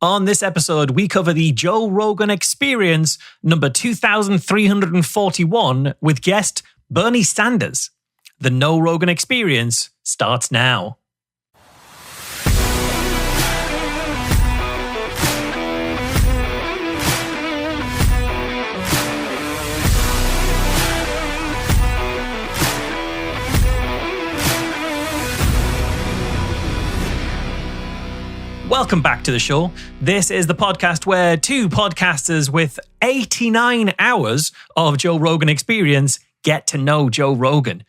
On this episode, we cover the Joe Rogan Experience, number 2341, with guest Bernie Sanders. The No Rogan Experience starts now. Welcome back to the show. This is the podcast where two podcasters with 89 hours of Joe Rogan experience get to know Joe Rogan.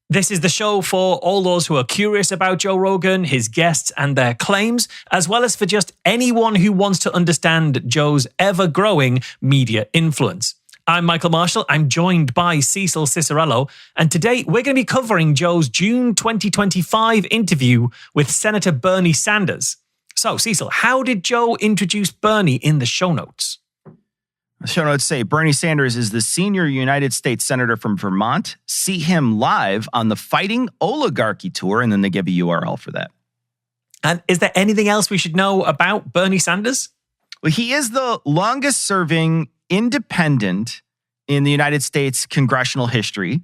This is the show for all those who are curious about Joe Rogan, his guests, and their claims, as well as for just anyone who wants to understand Joe's ever-growing media influence. I'm Michael Marshall. I'm joined by Cecil Cicerello, and today we're going to be covering Joe's June 2025 interview with Senator Bernie Sanders. So, Cecil, how did Joe introduce Bernie in the show notes? The show notes say Bernie Sanders is the senior United States Senator from Vermont. See him live on the Fighting Oligarchy Tour, and then they give a URL for that. And is there anything else we should know about Bernie Sanders? Well, he is the longest-serving independent in the United States congressional history.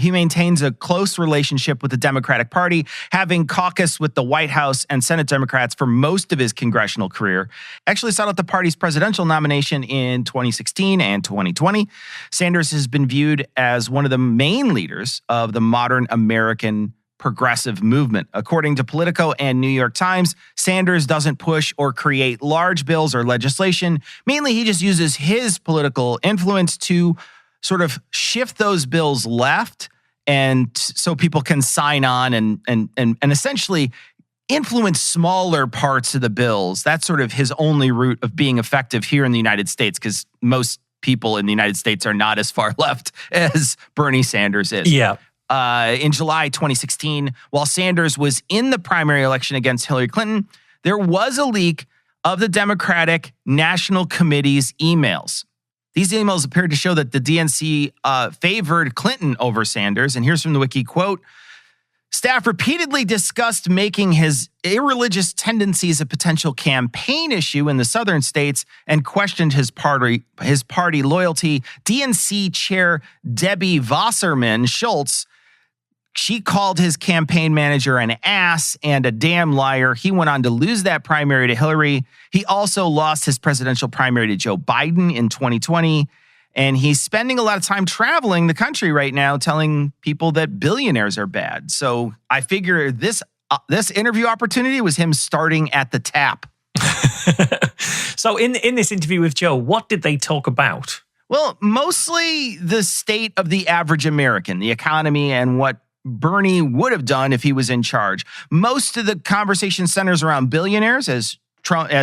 He maintains a close relationship with the Democratic Party, having caucused with the White House and Senate Democrats for most of his congressional career. Actually sought out the party's presidential nomination in 2016 and 2020. Sanders has been viewed as one of the main leaders of the modern American progressive movement. According to Politico and New York Times, Sanders doesn't push or create large bills or legislation. Mainly, he just uses his political influence to sort of shift those bills left, and so people can sign on and essentially influence smaller parts of the bills. That's sort of his only route of being effective here in the United States, because most people in the United States are not as far left as Bernie Sanders is. Yeah. In July 2016, while Sanders was in the primary election against Hillary Clinton, there was a leak of the Democratic National Committee's emails. These emails appeared to show that the DNC favored Clinton over Sanders. And here's from the wiki, quote, staff repeatedly discussed making his irreligious tendencies a potential campaign issue in the southern states and questioned his party loyalty. DNC chair Debbie Wasserman Schultz, she called his campaign manager an ass and a damn liar. He went on to lose that primary to Hillary. He also lost his presidential primary to Joe Biden in 2020. And he's spending a lot of time traveling the country right now telling people that billionaires are bad. So I figure this interview opportunity was him starting at the tap. So in this interview with Joe, what did they talk about? Well, mostly the state of the average American, the economy, and what Bernie would have done if he was in charge. Most of the conversation centers around billionaires, as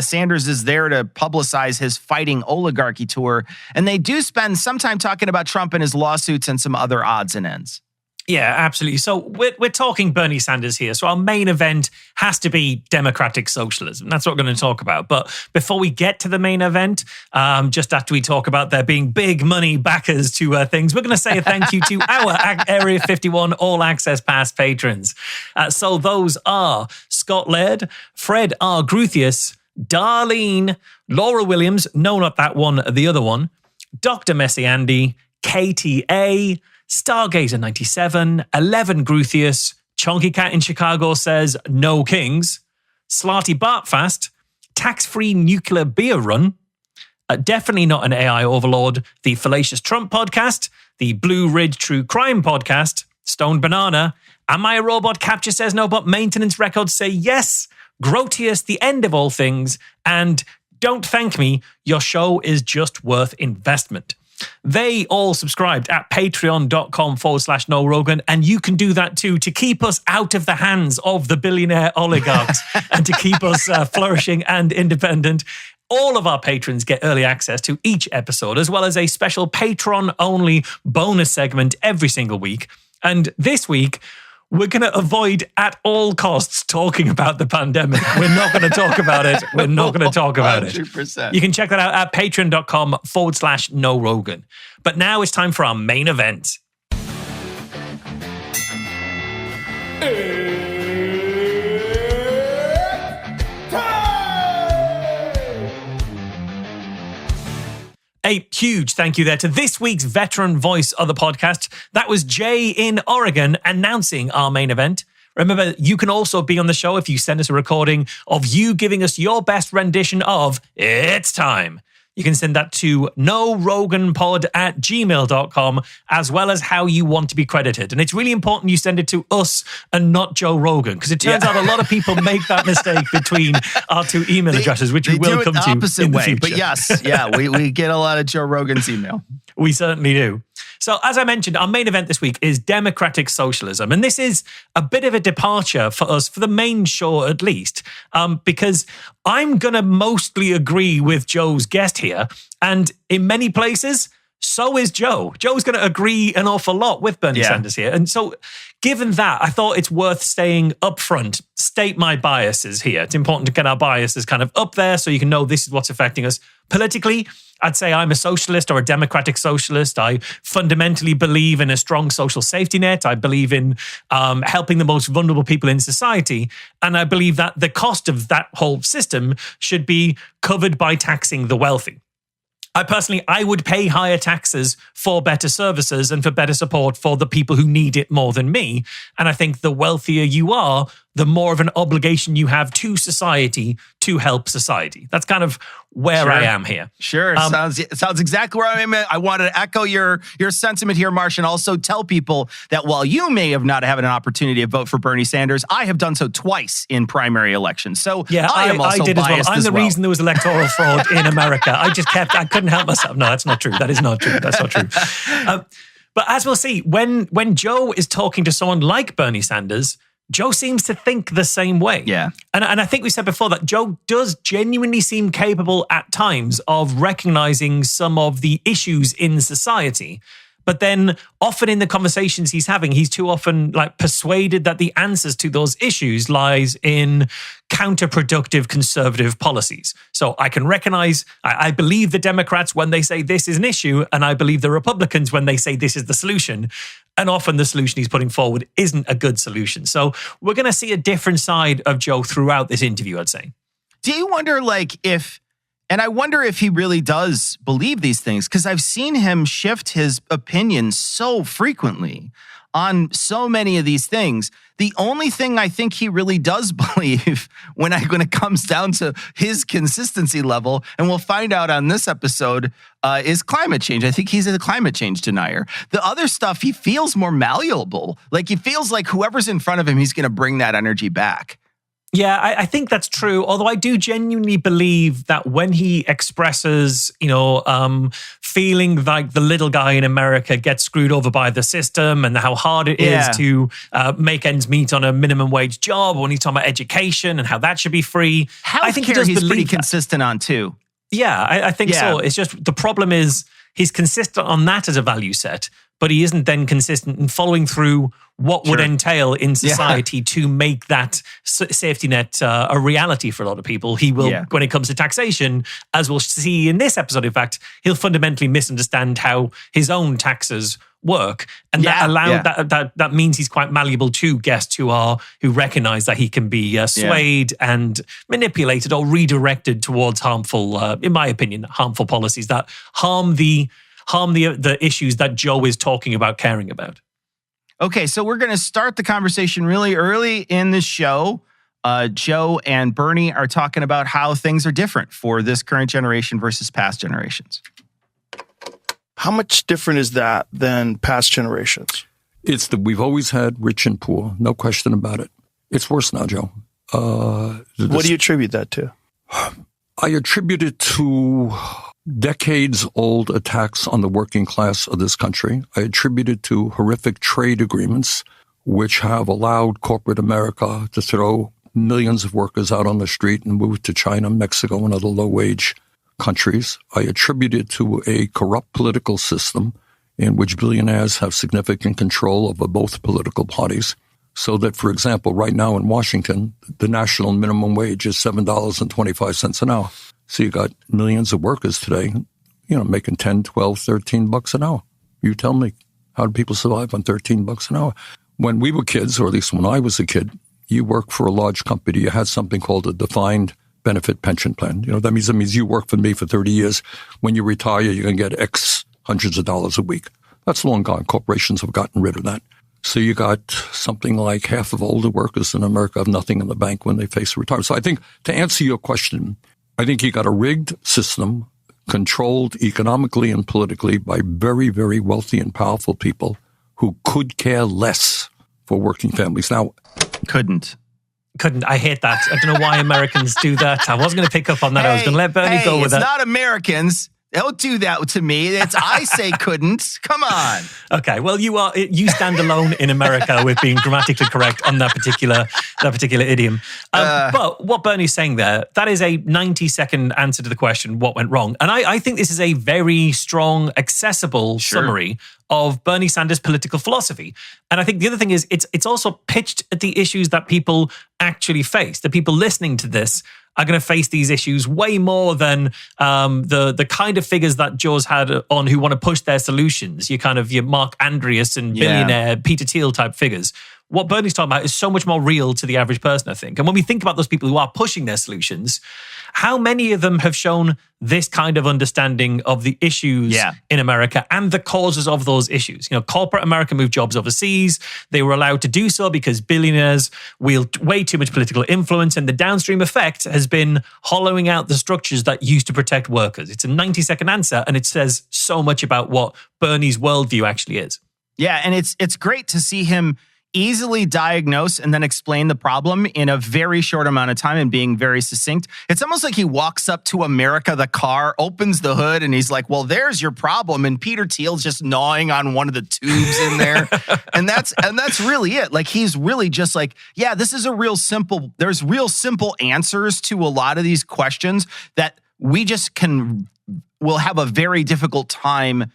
Sanders is there to publicize his Fighting Oligarchy Tour. And they do spend some time talking about Trump and his lawsuits and some other odds and ends. Yeah, absolutely. So we're talking Bernie Sanders here. So our main event has to be democratic socialism. That's what we're going to talk about. But before we get to the main event, just after we talk about there being big money backers to things, we're going to say a thank you to our Area 51 All Access Pass patrons. So those are Scott Laird, Fred R. Gruthius, Darlene, Laura Williams, no, not that one, the other one, Dr. Messiandi, KTA, Stargazer 97, 11 Gruthius, Chonky Cat in Chicago says no kings, Slarty Bartfast, Tax-Free Nuclear Beer Run, definitely not an AI overlord, the Fallacious Trump podcast, the Blue Ridge True Crime podcast, Stoned Banana, Am I a Robot? Capture says no, but Maintenance Records say yes, Grotius, The End of All Things, and Don't Thank Me, Your Show is Just Worth Investment. They all subscribed at patreon.com/No Rogan, and you can do that too to keep us out of the hands of the billionaire oligarchs and to keep us flourishing and independent. All of our patrons get early access to each episode, as well as a special patron-only bonus segment every single week. And this week, we're going to avoid at all costs talking about the pandemic. We're not going to talk about it. We're not going to talk about 100%. it. You can check that out at patreon.com/No Rogan. But now it's time for our main event. A huge thank you there to this week's veteran voice of the podcast. That was Jay in Oregon announcing our main event. Remember, you can also be on the show if you send us a recording of you giving us your best rendition of It's Time. You can send that to NoRoganPod@gmail.com, as well as how you want to be credited. And it's really important you send it to us and not Joe Rogan, because it turns out a lot of people make that mistake between our two email addresses, which we will come to in the future. But yes, we get a lot of Joe Rogan's email. We certainly do. So as I mentioned, our main event this week is democratic socialism. And this is a bit of a departure for us, for the main show at least, because I'm going to mostly agree with Joe's guest here. And in many places, so is Joe. Joe's going to agree an awful lot with Bernie Sanders here. And so given that, I thought it's worth staying upfront, state my biases here. It's important to get our biases kind of up there so you can know this is what's affecting us politically. I'd say I'm a socialist or a democratic socialist. I fundamentally believe in a strong social safety net. I believe in helping the most vulnerable people in society. And I believe that the cost of that whole system should be covered by taxing the wealthy. I would pay higher taxes for better services and for better support for the people who need it more than me. And I think the wealthier you are, the more of an obligation you have to society to help society. That's kind of where I am here. Sure. Sounds exactly where I am. I want to echo your sentiment here, Marsh, and also tell people that while you may have not had an opportunity to vote for Bernie Sanders, I have done so twice in primary elections. So yeah, I am also did biased I'm the reason there was electoral fraud in America. I couldn't help myself. No, that's not true. That is not true. That's not true. But as we'll see, when Joe is talking to someone like Bernie Sanders, Joe seems to think the same way. Yeah. And I think we said before that Joe does genuinely seem capable at times of recognizing some of the issues in society. But then often in the conversations he's having, he's too often persuaded that the answers to those issues lies in counterproductive conservative policies. So I can recognize, I believe the Democrats when they say this is an issue, and I believe the Republicans when they say this is the solution. And often the solution he's putting forward isn't a good solution. So we're going to see a different side of Joe throughout this interview, I'd say. Do you wonder and I wonder if he really does believe these things, because I've seen him shift his opinion so frequently on so many of these things. The only thing I think he really does believe when it comes down to his consistency level, and we'll find out on this episode, is climate change. I think he's a climate change denier. The other stuff, he feels more malleable. He feels like whoever's in front of him, he's going to bring that energy back. Yeah, I think that's true. Although I do genuinely believe that when he expresses, feeling like the little guy in America gets screwed over by the system and how hard it is to make ends meet on a minimum wage job, when he's talking about education and how that should be free. I think he's pretty consistent on too. Yeah, I think so. It's just the problem is he's consistent on that as a value set, but he isn't then consistent in following through what would entail in society to make that safety net a reality for a lot of people. He will, when it comes to taxation, as we'll see in this episode, in fact, he'll fundamentally misunderstand how his own taxes work. And that means he's quite malleable to guests who recognize that he can be swayed and manipulated or redirected towards harmful, in my opinion, harmful policies that harm the issues that Joe is talking about, caring about. Okay, so we're going to start the conversation really early in the show. Joe and Bernie are talking about how things are different for this current generation versus past generations. How much different is that than past generations? It's that we've always had rich and poor, no question about it. It's worse now, Joe. What do you attribute that to? I attribute it to decades-old attacks on the working class of this country. I attribute it to horrific trade agreements, which have allowed corporate America to throw millions of workers out on the street and move to China, Mexico, and other low-wage countries. I attribute it to a corrupt political system in which billionaires have significant control over both political parties. So that, for example, right now in Washington, the national minimum wage is $7.25 an hour. So you got millions of workers today, making 10, 12, 13 bucks an hour. You tell me, how do people survive on 13 bucks an hour? When we were kids, or at least when I was a kid, you worked for a large company. You had something called a defined benefit pension plan. That means you work for me for 30 years. When you retire, you're going to get X hundreds of dollars a week. That's long gone. Corporations have gotten rid of that. So you got something like half of older workers in America have nothing in the bank when they face retirement. So I think to answer your question, I think you got a rigged system controlled economically and politically by very, very wealthy and powerful people who could care less for working families. Now, couldn't. I hate that. I don't know why Americans do that. I wasn't going to pick up on that. I was going to let Bernie go with that. It's not Americans. Don't do that to me. I say couldn't. Come on. Okay. Well, you stand alone in America with being grammatically correct on that particular idiom. But what Bernie's saying there, that is a 90-second answer to the question, what went wrong? And I think this is a very strong, accessible summary of Bernie Sanders' political philosophy. And I think the other thing is it's also pitched at the issues that people actually face. The people listening to this are going to face these issues way more than the kind of figures that Joe's had on who want to push their solutions. Your Mark Andreas and billionaire Peter Thiel type figures. What Bernie's talking about is so much more real to the average person, I think. And when we think about those people who are pushing their solutions, how many of them have shown this kind of understanding of the issues in America and the causes of those issues? Corporate America moved jobs overseas. They were allowed to do so because billionaires wield way too much political influence, and the downstream effect has been hollowing out the structures that used to protect workers. It's a 90-second answer, and it says so much about what Bernie's worldview actually is. Yeah, and it's great to see him easily diagnose and then explain the problem in a very short amount of time and being very succinct. It's almost like he walks up to America, the car, opens the hood, and he's like, well, there's your problem. And Peter Thiel's just gnawing on one of the tubes in there. and that's really it. Like, he's really just like, this is there's real simple answers to a lot of these questions that we just will have a very difficult time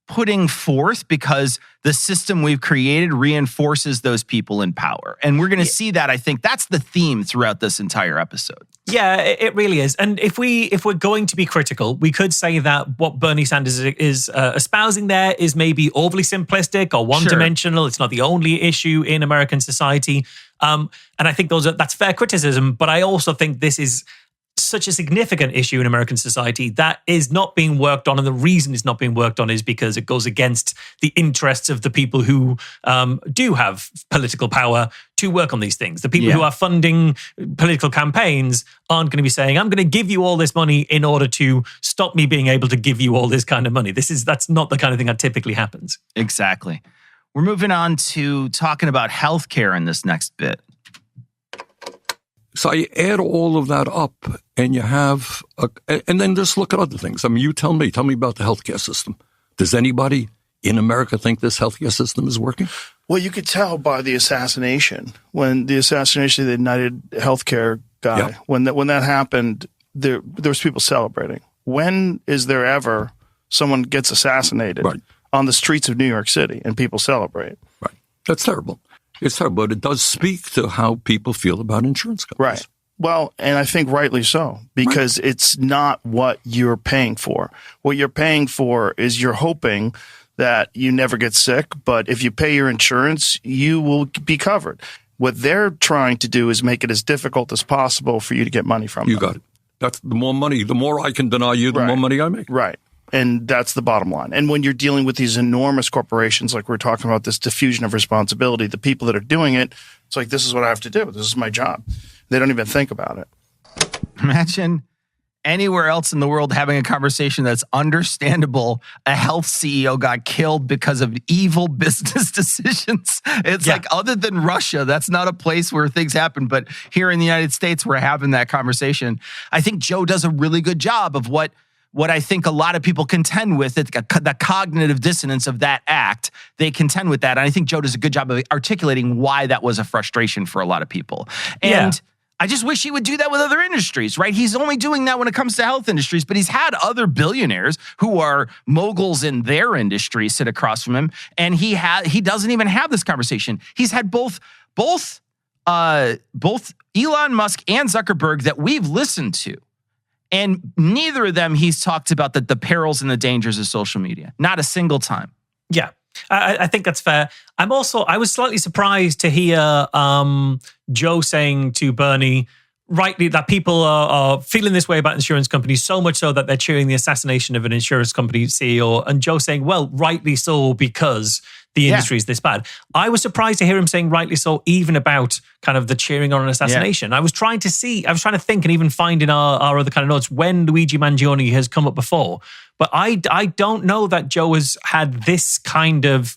putting forth because the system we've created reinforces those people in power. And we're going to see that. I think that's the theme throughout this entire episode. Yeah, it really is. And if we're going to be critical, we could say that what Bernie Sanders is espousing there is maybe overly simplistic or one-dimensional. It's not the only issue in American society. And I think that's fair criticism. But I also think this is such a significant issue in American society that is not being worked on. And the reason it's not being worked on is because it goes against the interests of the people who do have political power to work on these things. The people who are funding political campaigns aren't going to be saying, I'm going to give you all this money in order to stop me being able to give you all this kind of money. That's not the kind of thing that typically happens. Exactly. We're moving on to talking about healthcare in this next bit. So I add all of that up, and you have, and then just look at other things. I mean, you tell me about the healthcare system. Does anybody in America think this healthcare system is working? Well, you could tell by the assassination. When the assassination of the United Healthcare guy, when that happened, there was people celebrating. When is there ever someone gets assassinated on the streets of New York City and people celebrate? Right. That's terrible. It's terrible, but it does speak to how people feel about insurance companies. Right. Well, and I think rightly so, because it's not what you're paying for. What you're paying for is you're hoping that you never get sick, but if you pay your insurance, you will be covered. What they're trying to do is make it as difficult as possible for you to get money from them. You got it. That's the more money, the more I can deny you, the more money I make. Right. And that's the bottom line. And when you're dealing with these enormous corporations, like we're talking about this diffusion of responsibility, the people that are doing it, it's like, this is what I have to do. This is my job. They don't even think about it. Imagine anywhere else in the world having a conversation that's understandable. A health CEO got killed because of evil business decisions. It's like, other than Russia, that's not a place where things happen. But here in the United States, we're having that conversation. I think Joe does a really good job of what I think a lot of people contend with, the cognitive dissonance of that act. They contend with that. And I think Joe does a good job of articulating why that was a frustration for a lot of people. And I just wish he would do that with other industries, right? He's only doing that when it comes to health industries, but he's had other billionaires who are moguls in their industry sit across from him, and he doesn't even have this conversation. He's had both Elon Musk and Zuckerberg that we've listened to. And neither of them he's talked about the perils and the dangers of social media. Not a single time. Yeah, I think that's fair. I was slightly surprised to hear Joe saying to Bernie, rightly that people are feeling this way about insurance companies, so much so that they're cheering the assassination of an insurance company CEO. And Joe saying, well, rightly so, because the industry is this bad. I was surprised to hear him saying rightly so, even about kind of the cheering on an assassination. I was trying to think and even find in our other kind of notes when Luigi Mangione has come up before. But I don't know that Joe has had this kind of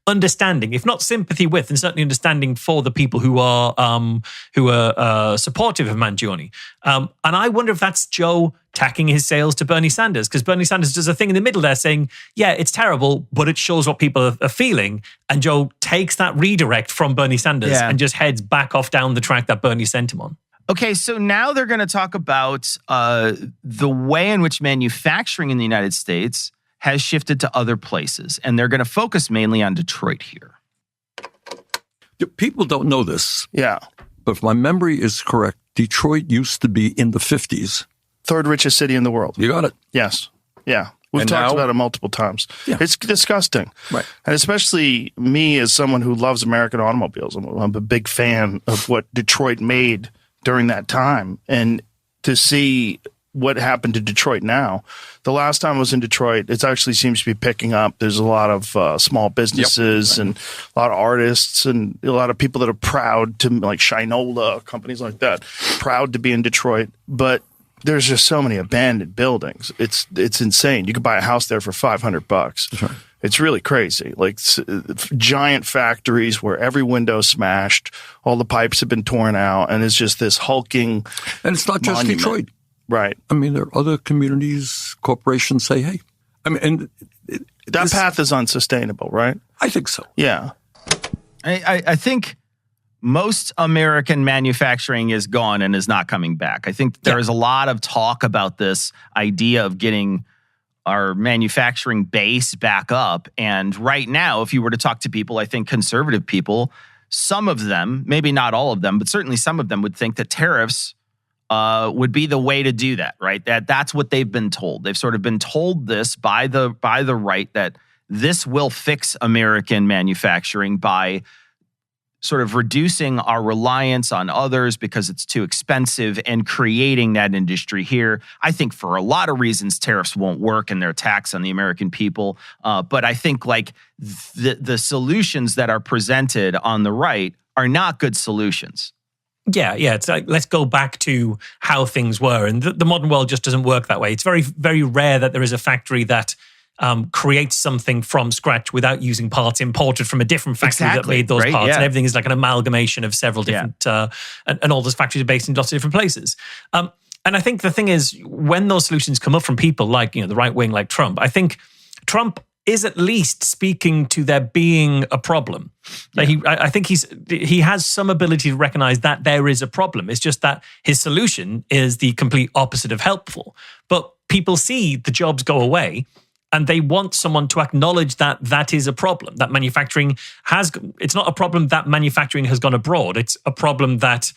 understanding, if not sympathy with, and certainly understanding for the people who are supportive of Mangione. And I wonder if that's Joe tacking his sales to Bernie Sanders, because Bernie Sanders does a thing in the middle there saying, yeah, it's terrible, but it shows what people are feeling. And Joe takes that redirect from Bernie Sanders and just heads back off down the track that Bernie sent him on. Okay, so now they're going to talk about the way in which manufacturing in the United States has shifted to other places, and they're going to focus mainly on Detroit here. People don't know this. Yeah. But if my memory is correct, Detroit used to be in the 50s. Third richest city in the world. You got it. Yes. Yeah. We've talked about it multiple times. Yeah. It's disgusting. Right. And especially me as someone who loves American automobiles. I'm a big fan of what Detroit made during that time. And to see what happened to Detroit now. The last time I was in Detroit, it actually seems to be picking up. There's a lot of small businesses and a lot of artists and a lot of people that are proud to, like Shinola, companies like that, proud to be in Detroit. But there's just so many abandoned buildings. It's insane. You could buy a house there for $500. Right. It's really crazy. Like giant factories where every window's smashed, all the pipes have been torn out, and it's just this hulking And it's not just monument. Detroit. Right. I mean, there are other communities, corporations say, hey. I mean, and that path is unsustainable, right? I think so. Yeah. I think most American manufacturing is gone and is not coming back. I think there is a lot of talk about this idea of getting our manufacturing base back up. And right now, if you were to talk to people, I think conservative people, some of them, maybe not all of them, but certainly some of them would think that tariffs would be the way to do that, right? That's what they've been told. They've sort of been told this by the right that this will fix American manufacturing by sort of reducing our reliance on others because it's too expensive and creating that industry here. I think for a lot of reasons, tariffs won't work and they're a tax on the American people. But I think like the solutions that are presented on the right are not good solutions. Yeah. It's like, let's go back to how things were. And the modern world just doesn't work that way. It's very, very rare that there is a factory that creates something from scratch without using parts imported from a different factory that made those parts. Yeah. And everything is like an amalgamation of several different, and all those factories are based in lots of different places. And I think the thing is, when those solutions come up from people like, the right wing, like Trump, I think Trump is at least speaking to there being a problem. Yeah. I think he has some ability to recognize that there is a problem. It's just that his solution is the complete opposite of helpful. But people see the jobs go away and they want someone to acknowledge that that is a problem, that manufacturing it's not a problem that manufacturing has gone abroad. It's a problem that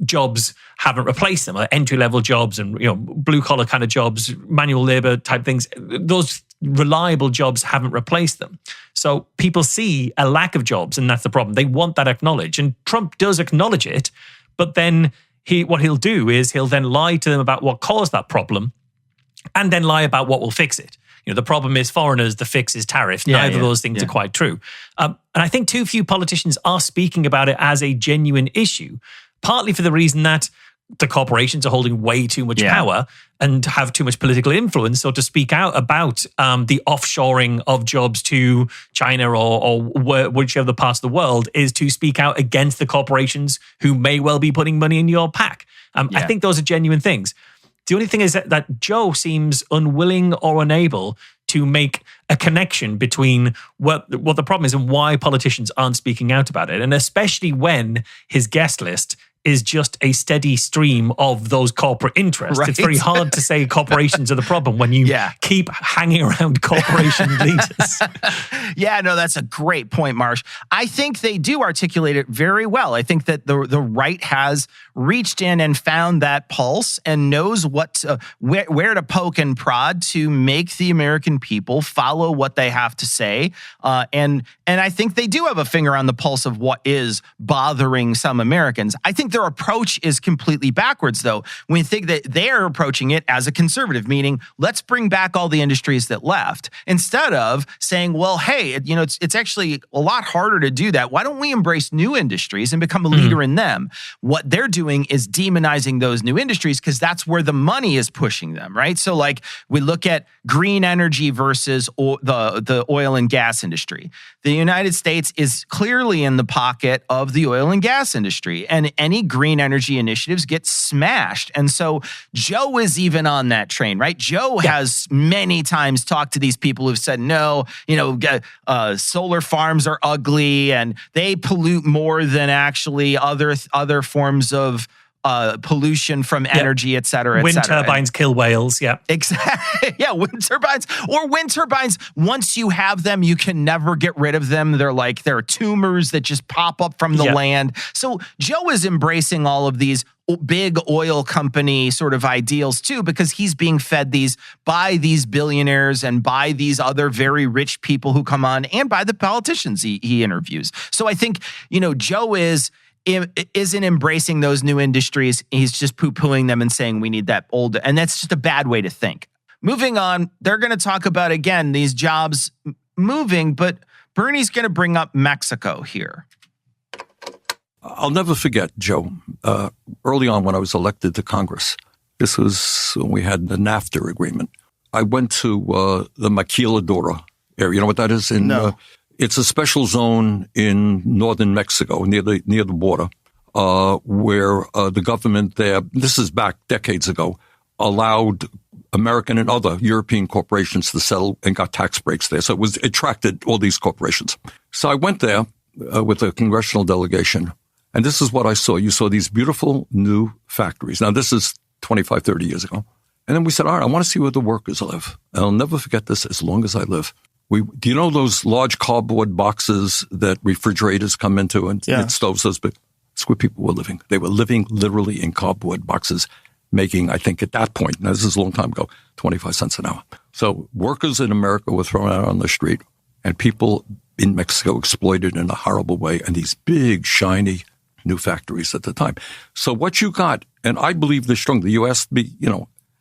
jobs haven't replaced them, entry-level jobs and blue-collar kind of jobs, manual labor type things. Those reliable jobs haven't replaced them. So people see a lack of jobs, and that's the problem. They want that acknowledged. And Trump does acknowledge it, but then what he'll do is he'll then lie to them about what caused that problem and then lie about what will fix it. The problem is foreigners, the fix is tariffs. Neither of those things are quite true. And I think too few politicians are speaking about it as a genuine issue, partly for the reason that the corporations are holding way too much power and have too much political influence. So to speak out about the offshoring of jobs to China or whichever parts of the world is to speak out against the corporations who may well be putting money in your pack. I think those are genuine things. The only thing is that Joe seems unwilling or unable to make a connection between what the problem is and why politicians aren't speaking out about it. And especially when his guest list is just a steady stream of those corporate interests. Right. It's very hard to say corporations are the problem when you keep hanging around corporation leaders. That's a great point, Marsh. I think they do articulate it very well. I think that the right has reached in and found that pulse and knows where to poke and prod to make the American people follow what they have to say. And I think they do have a finger on the pulse of what is bothering some Americans. I think think their approach is completely backwards, though. We think that they're approaching it as a conservative, meaning let's bring back all the industries that left, instead of saying, well, hey, it's actually a lot harder to do that. Why don't we embrace new industries and become a leader in them? What they're doing is demonizing those new industries because that's where the money is pushing them, right? So like we look at green energy versus the oil and gas industry. The United States is clearly in the pocket of the oil and gas industry, and any green energy initiatives get smashed. And so Joe is even on that train, right? Joe has many times talked to these people who've said, no, solar farms are ugly and they pollute more than actually other forms of pollution from energy, et cetera, Wind turbines kill whales, Exactly. Yeah, wind turbines. Once you have them, you can never get rid of them. They're tumors that just pop up from the land. So Joe is embracing all of these big oil company sort of ideals too, because he's being fed by these billionaires and by these other very rich people who come on, and by the politicians he interviews. So I think, Joe isn't embracing those new industries. He's just poo-pooing them and saying we need that old, and that's just a bad way to think. Moving on, they're going to talk about, again, these jobs moving, but Bernie's going to bring up Mexico here. I'll never forget, Joe, early on when I was elected to Congress, this was when we had the NAFTA agreement. I went to the Maquiladora area. You know what that is? No. It's a special zone in northern Mexico, near the border, where the government there, this is back decades ago, allowed American and other European corporations to settle and got tax breaks there. So it attracted all these corporations. So I went there with a congressional delegation, and this is what I saw. You saw these beautiful new factories. Now, this is 25, 30 years ago. And then we said, all right, I want to see where the workers live. And I'll never forget this as long as I live. Do you know those large cardboard boxes that refrigerators come into and stoves those big? That's where people were living. They were living literally in cardboard boxes, making, I think at that point, now this is a long time ago, 25 cents an hour. So workers in America were thrown out on the street, and people in Mexico exploited in a horrible way, and these big, shiny new factories at the time. So what you got, and I believe this strongly, you asked me,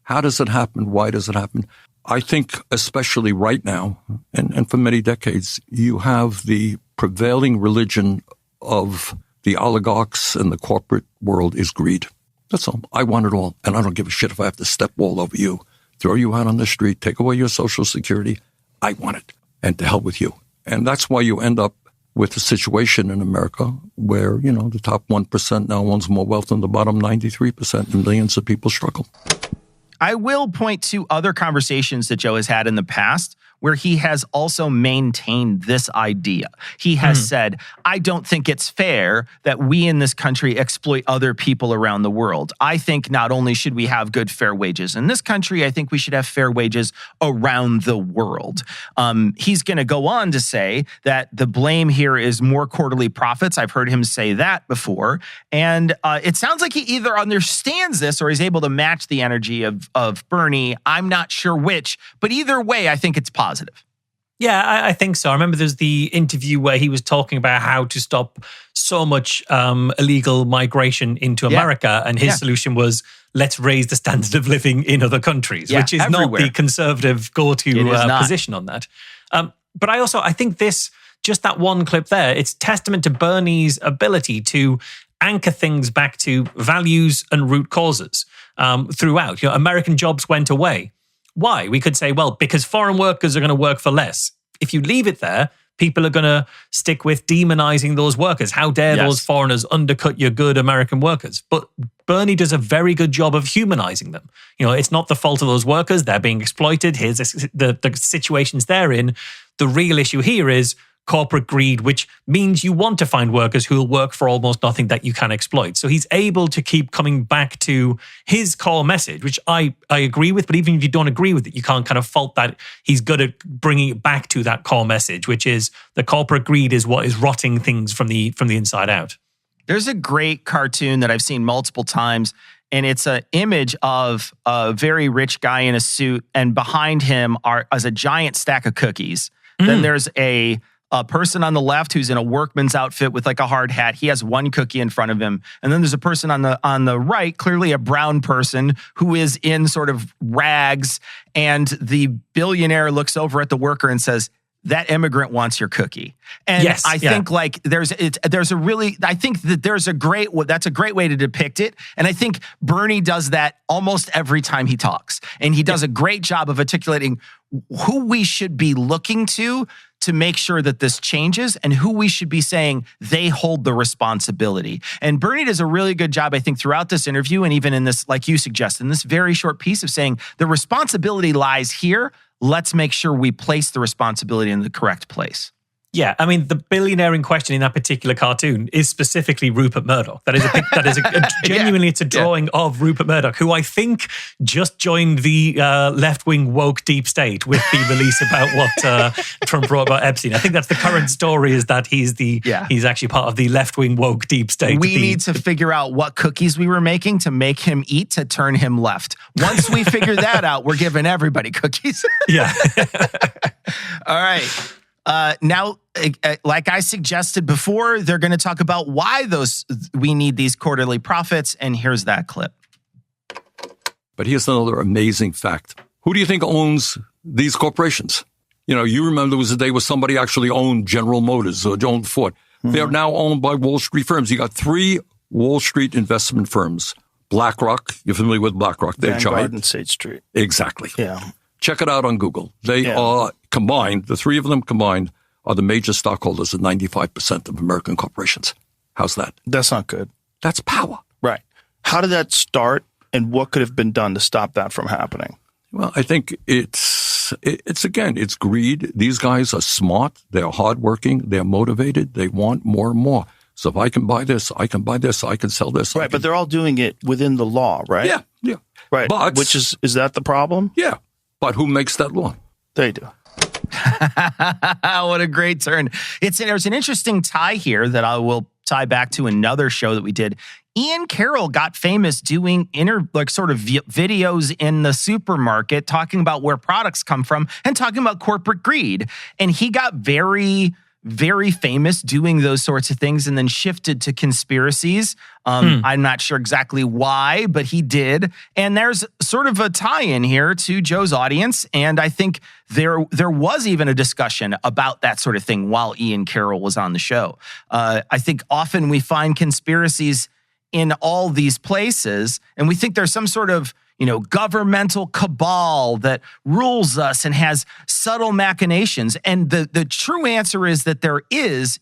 how does it happen? Why does it happen? I think especially right now, and for many decades, you have the prevailing religion of the oligarchs and the corporate world is greed. That's all. I want it all, and I don't give a shit if I have to step all over you, throw you out on the street, take away your Social Security. I want it, and to hell with you. And that's why you end up with a situation in America where, the top 1% now owns more wealth than the bottom 93%, and millions of people struggle. I will point to other conversations that Joe has had in the past where he has also maintained this idea. He has said, I don't think it's fair that we in this country exploit other people around the world. I think not only should we have good, fair wages in this country, I think we should have fair wages around the world. He's going to go on to say that the blame here is more quarterly profits. I've heard him say that before. And it sounds like he either understands this or is able to match the energy of Bernie. I'm not sure which, but either way, I think it's positive. Yeah, I think so. I remember there's the interview where he was talking about how to stop so much illegal migration into America. And his solution was, let's raise the standard of living in other countries, which is everywhere. Not the conservative go-to position on that. But I think just that one clip there, it's testament to Bernie's ability to anchor things back to values and root causes throughout. American jobs went away. Why? We could say, well, because foreign workers are going to work for less. If you leave it there, people are going to stick with demonizing those workers. How dare those foreigners undercut your good American workers? But Bernie does a very good job of humanizing them. It's not the fault of those workers. They're being exploited. Here's the situations they're in. The real issue here is corporate greed, which means you want to find workers who will work for almost nothing that you can exploit. So he's able to keep coming back to his core message, which I agree with, but even if you don't agree with it, you can't kind of fault that he's good at bringing it back to that core message, which is the corporate greed is what is rotting things from the inside out. There's a great cartoon that I've seen multiple times, and it's an image of a very rich guy in a suit, and behind him is a giant stack of cookies. Then there's a a person on the left who's in a workman's outfit with like a hard hat. He has one cookie in front of him. And then there's a person on the right, clearly a brown person who is in sort of rags. And the billionaire looks over at the worker and says, that immigrant wants your cookie. And yes, I think like that's a great way to depict it. And I think Bernie does that almost every time he talks. And he does a great job of articulating who we should be looking to make sure that this changes and who we should be saying they hold the responsibility. And Bernie does a really good job, I think, throughout this interview and even in this, like you suggested, in this very short piece of saying the responsibility lies here. Let's make sure we place the responsibility in the correct place. Yeah, I mean, the billionaire in question in that particular cartoon is specifically Rupert Murdoch. That is genuinely, it's a drawing of Rupert Murdoch, who I think just joined the left-wing woke deep state with the release about what Trump wrote about Epstein. I think that's the current story, is that he's actually part of the left-wing woke deep state. We need to figure out what cookies we were making to make him eat to turn him left. Once we figure that out, we're giving everybody cookies. Yeah. All right. Now, like I suggested before, they're going to talk about why we need these quarterly profits, and here's that clip. But here's another amazing fact. Who do you think owns these corporations? You remember there was a day where somebody actually owned General Motors or owned Ford. Mm-hmm. They're now owned by Wall Street firms. You got 3 Wall Street investment firms. BlackRock, you're familiar with BlackRock. They're giant. and State Street. Exactly. Yeah. Check it out on Google. They are combined, the 3 of them combined, are the major stockholders of 95% of American corporations. How's that? That's not good. That's power. Right. How did that start, and what could have been done to stop that from happening? Well, I think it's greed. These guys are smart. They're hardworking. They're motivated. They want more and more. So if I can buy this, I can buy this, I can sell this. Right, but they're all doing it within the law, right? Yeah. Right. But, which is that the problem? Yeah. But who makes that law? They do. What a great turn. There's an interesting tie here that I will tie back to another show that we did. Ian Carroll got famous doing videos in the supermarket, talking about where products come from and talking about corporate greed. And he got very, very famous doing those sorts of things and then shifted to conspiracies. I'm not sure exactly why, but he did. And there's sort of a tie-in here to Joe's audience. And I think there was even a discussion about that sort of thing while Ian Carroll was on the show. I think often we find conspiracies in all these places, and we think there's some sort of governmental cabal that rules us and has subtle machinations. And the true answer is that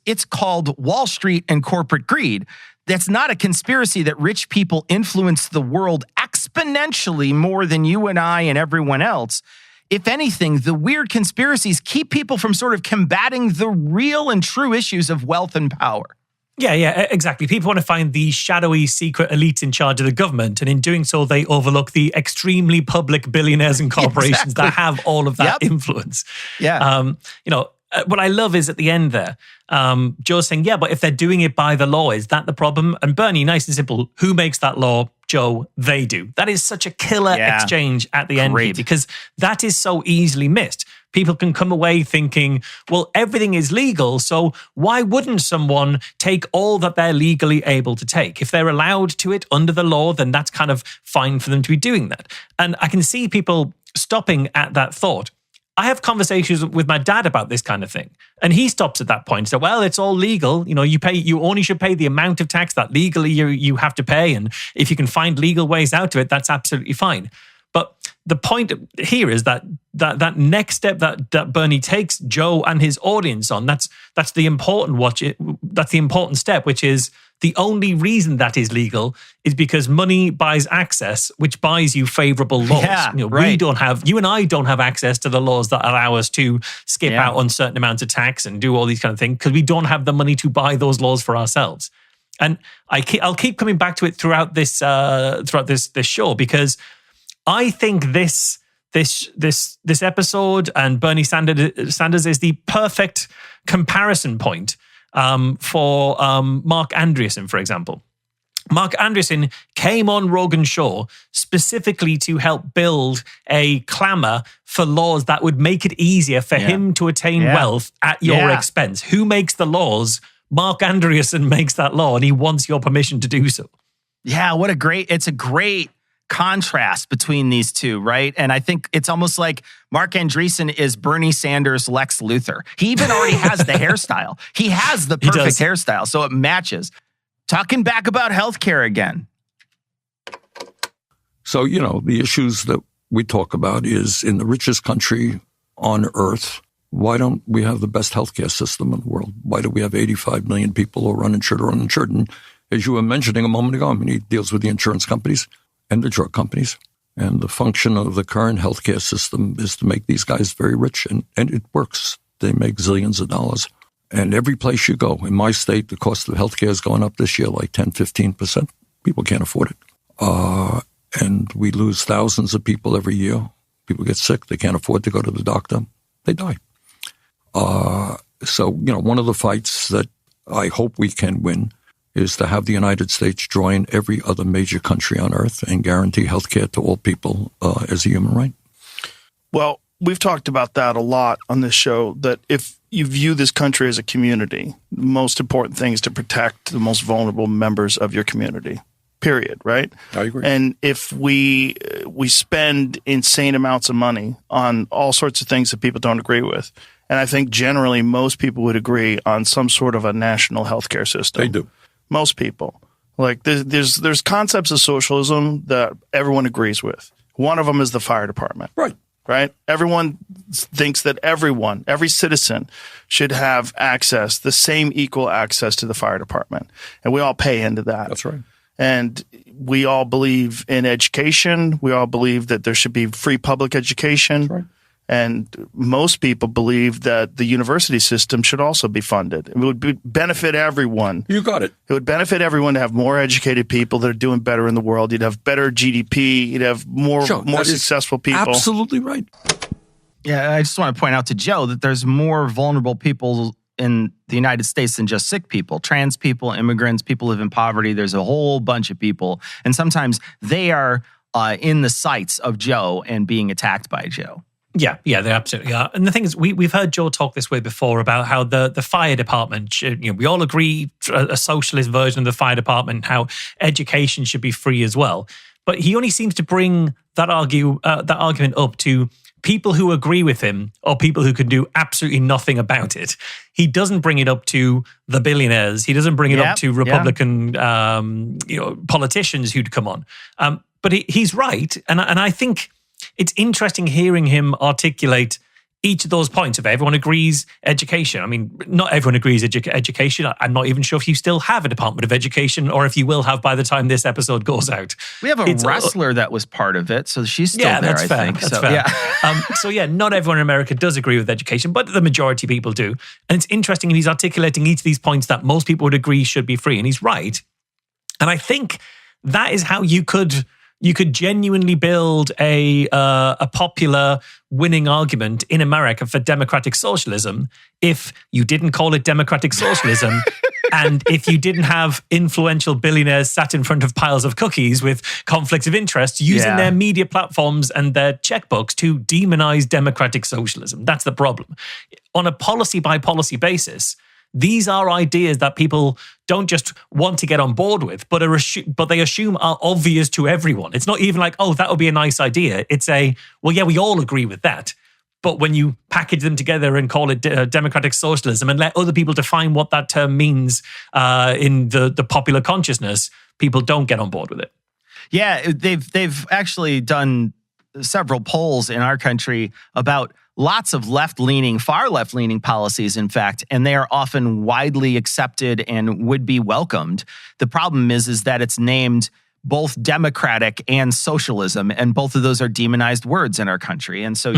it's called Wall Street and corporate greed. That's not a conspiracy that rich people influence the world exponentially more than you and I and everyone else. If anything, the weird conspiracies keep people from sort of combating the real and true issues of wealth and power. Yeah, exactly. People want to find the shadowy, secret elite in charge of the government, and in doing so, they overlook the extremely public billionaires and corporations that have all of that influence. Yeah. What I love is at the end there, Joe's saying, yeah, but if they're doing it by the law, is that the problem? And Bernie, nice and simple, who makes that law? Joe, they do. That is such a killer exchange at the end here, because that is so easily missed. People can come away thinking, well, everything is legal, so why wouldn't someone take all that they're legally able to take? If they're allowed to it under the law, then that's kind of fine for them to be doing that. And I can see people stopping at that thought. I have conversations with my dad about this kind of thing, and he stops at that point. So, well, it's all legal. You only should pay the amount of tax that legally you have to pay, and if you can find legal ways out of it, that's absolutely fine. But the point here is that next step that Bernie takes Joe and his audience on, that's the important step, which is the only reason that is legal is because money buys access, which buys you favorable laws. Yeah, you and I don't have access to the laws that allow us to skip out on certain amounts of tax and do all these kind of things because we don't have the money to buy those laws for ourselves. And I'll keep coming back to it throughout this show, because I think this episode and Bernie Sanders is the perfect comparison point for Mark Andreessen, for example. Mark Andreessen came on Rogan's show specifically to help build a clamor for laws that would make it easier for him to attain wealth at your expense. Who makes the laws? Mark Andreessen makes that law, and he wants your permission to do so. Yeah, it's a great contrast between these two, right? And I think it's almost like Mark Andreessen is Bernie Sanders' Lex Luthor. He even already has the hairstyle. He has the perfect hairstyle, so it matches. Talking back about healthcare again. So, the issues that we talk about is in the richest country on earth, why don't we have the best healthcare system in the world? Why do we have 85 million people who are uninsured or uninsured? And as you were mentioning a moment ago, he deals with the insurance companies and the drug companies. And the function of the current healthcare system is to make these guys very rich. And it works. They make zillions of dollars. And every place you go, in my state, the cost of healthcare is going up this year like 10, 15%. People can't afford it. And we lose thousands of people every year. People get sick. They can't afford to go to the doctor. They die. So, one of the fights that I hope we can win is to have the United States join every other major country on earth and guarantee health care to all people as a human right. Well, we've talked about that a lot on this show, that if you view this country as a community, the most important thing is to protect the most vulnerable members of your community, period, right? I agree. And if we spend insane amounts of money on all sorts of things that people don't agree with, and I think generally most people would agree on some sort of a national healthcare system. They do. Most people. Like there's concepts of socialism that everyone agrees with. One of them is the fire department. Right? Everyone thinks that every citizen should have access, the same equal access to the fire department. And we all pay into that. That's right. And we all believe in education. We all believe that there should be free public education. That's right. And most people believe that the university system should also be funded. It would benefit everyone. You got it. It would benefit everyone to have more educated people that are doing better in the world. You'd have better GDP. You'd have more successful people. Absolutely right. Yeah, I just want to point out to Joe that there's more vulnerable people in the United States than just sick people. Trans people, immigrants, people who live in poverty. There's a whole bunch of people. And sometimes they are in the sights of Joe and being attacked by Joe. Yeah, they absolutely are. And the thing is, we've heard Joe talk this way before about how the fire department, we all agree a socialist version of the fire department, how education should be free as well. But he only seems to bring that argument up to people who agree with him or people who can do absolutely nothing about it. He doesn't bring it up to the billionaires. He doesn't bring it up to Republican politicians who'd come on. But he's right. And I think it's interesting hearing him articulate each of those points. If everyone agrees education, I mean, not everyone agrees education. I'm not even sure if you still have a Department of Education or if you will have by the time this episode goes out. We have a wrestler that was part of it, so she's still there, that's fair. I think. That's fair. Yeah. Not everyone in America does agree with education, but the majority of people do. And it's interesting he's articulating each of these points that most people would agree should be free, and he's right. And I think that is how you could genuinely build a popular winning argument in America for democratic socialism if you didn't call it democratic socialism and if you didn't have influential billionaires sat in front of piles of cookies with conflicts of interest using their media platforms and their checkbooks to demonize democratic socialism. That's the problem. On a policy by policy basis, these are ideas that people don't just want to get on board with, but they assume are obvious to everyone. It's not even like, oh, that would be a nice idea. It's we all agree with that. But when you package them together and call it democratic socialism and let other people define what that term means in the popular consciousness, people don't get on board with it. Yeah, they've actually done several polls in our country about lots of far left-leaning policies, in fact, and they are often widely accepted and would be welcomed. The problem is that it's named both democratic and socialism, and both of those are demonized words in our country. And so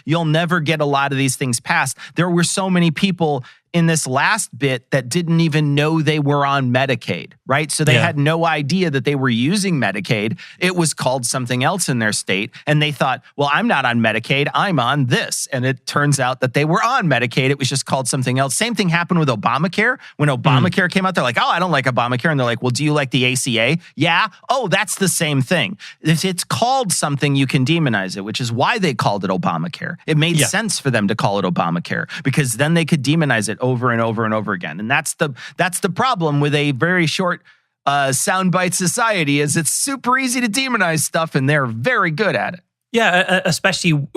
you'll never get a lot of these things passed. There were so many people in this last bit that didn't even know they were on Medicaid, right? So they had no idea that they were using Medicaid. It was called something else in their state. And they thought, well, I'm not on Medicaid, I'm on this. And it turns out that they were on Medicaid. It was just called something else. Same thing happened with Obamacare. When Obamacare came out, they're like, oh, I don't like Obamacare. And they're like, well, do you like the ACA? Yeah. Oh, that's the same thing. If it's called something, you can demonize it, which is why they called it Obamacare. It made sense for them to call it Obamacare because then they could demonize it over and over and over again. And that's the problem with a very short soundbite society is it's super easy to demonize stuff and they're very good at it. Yeah, especially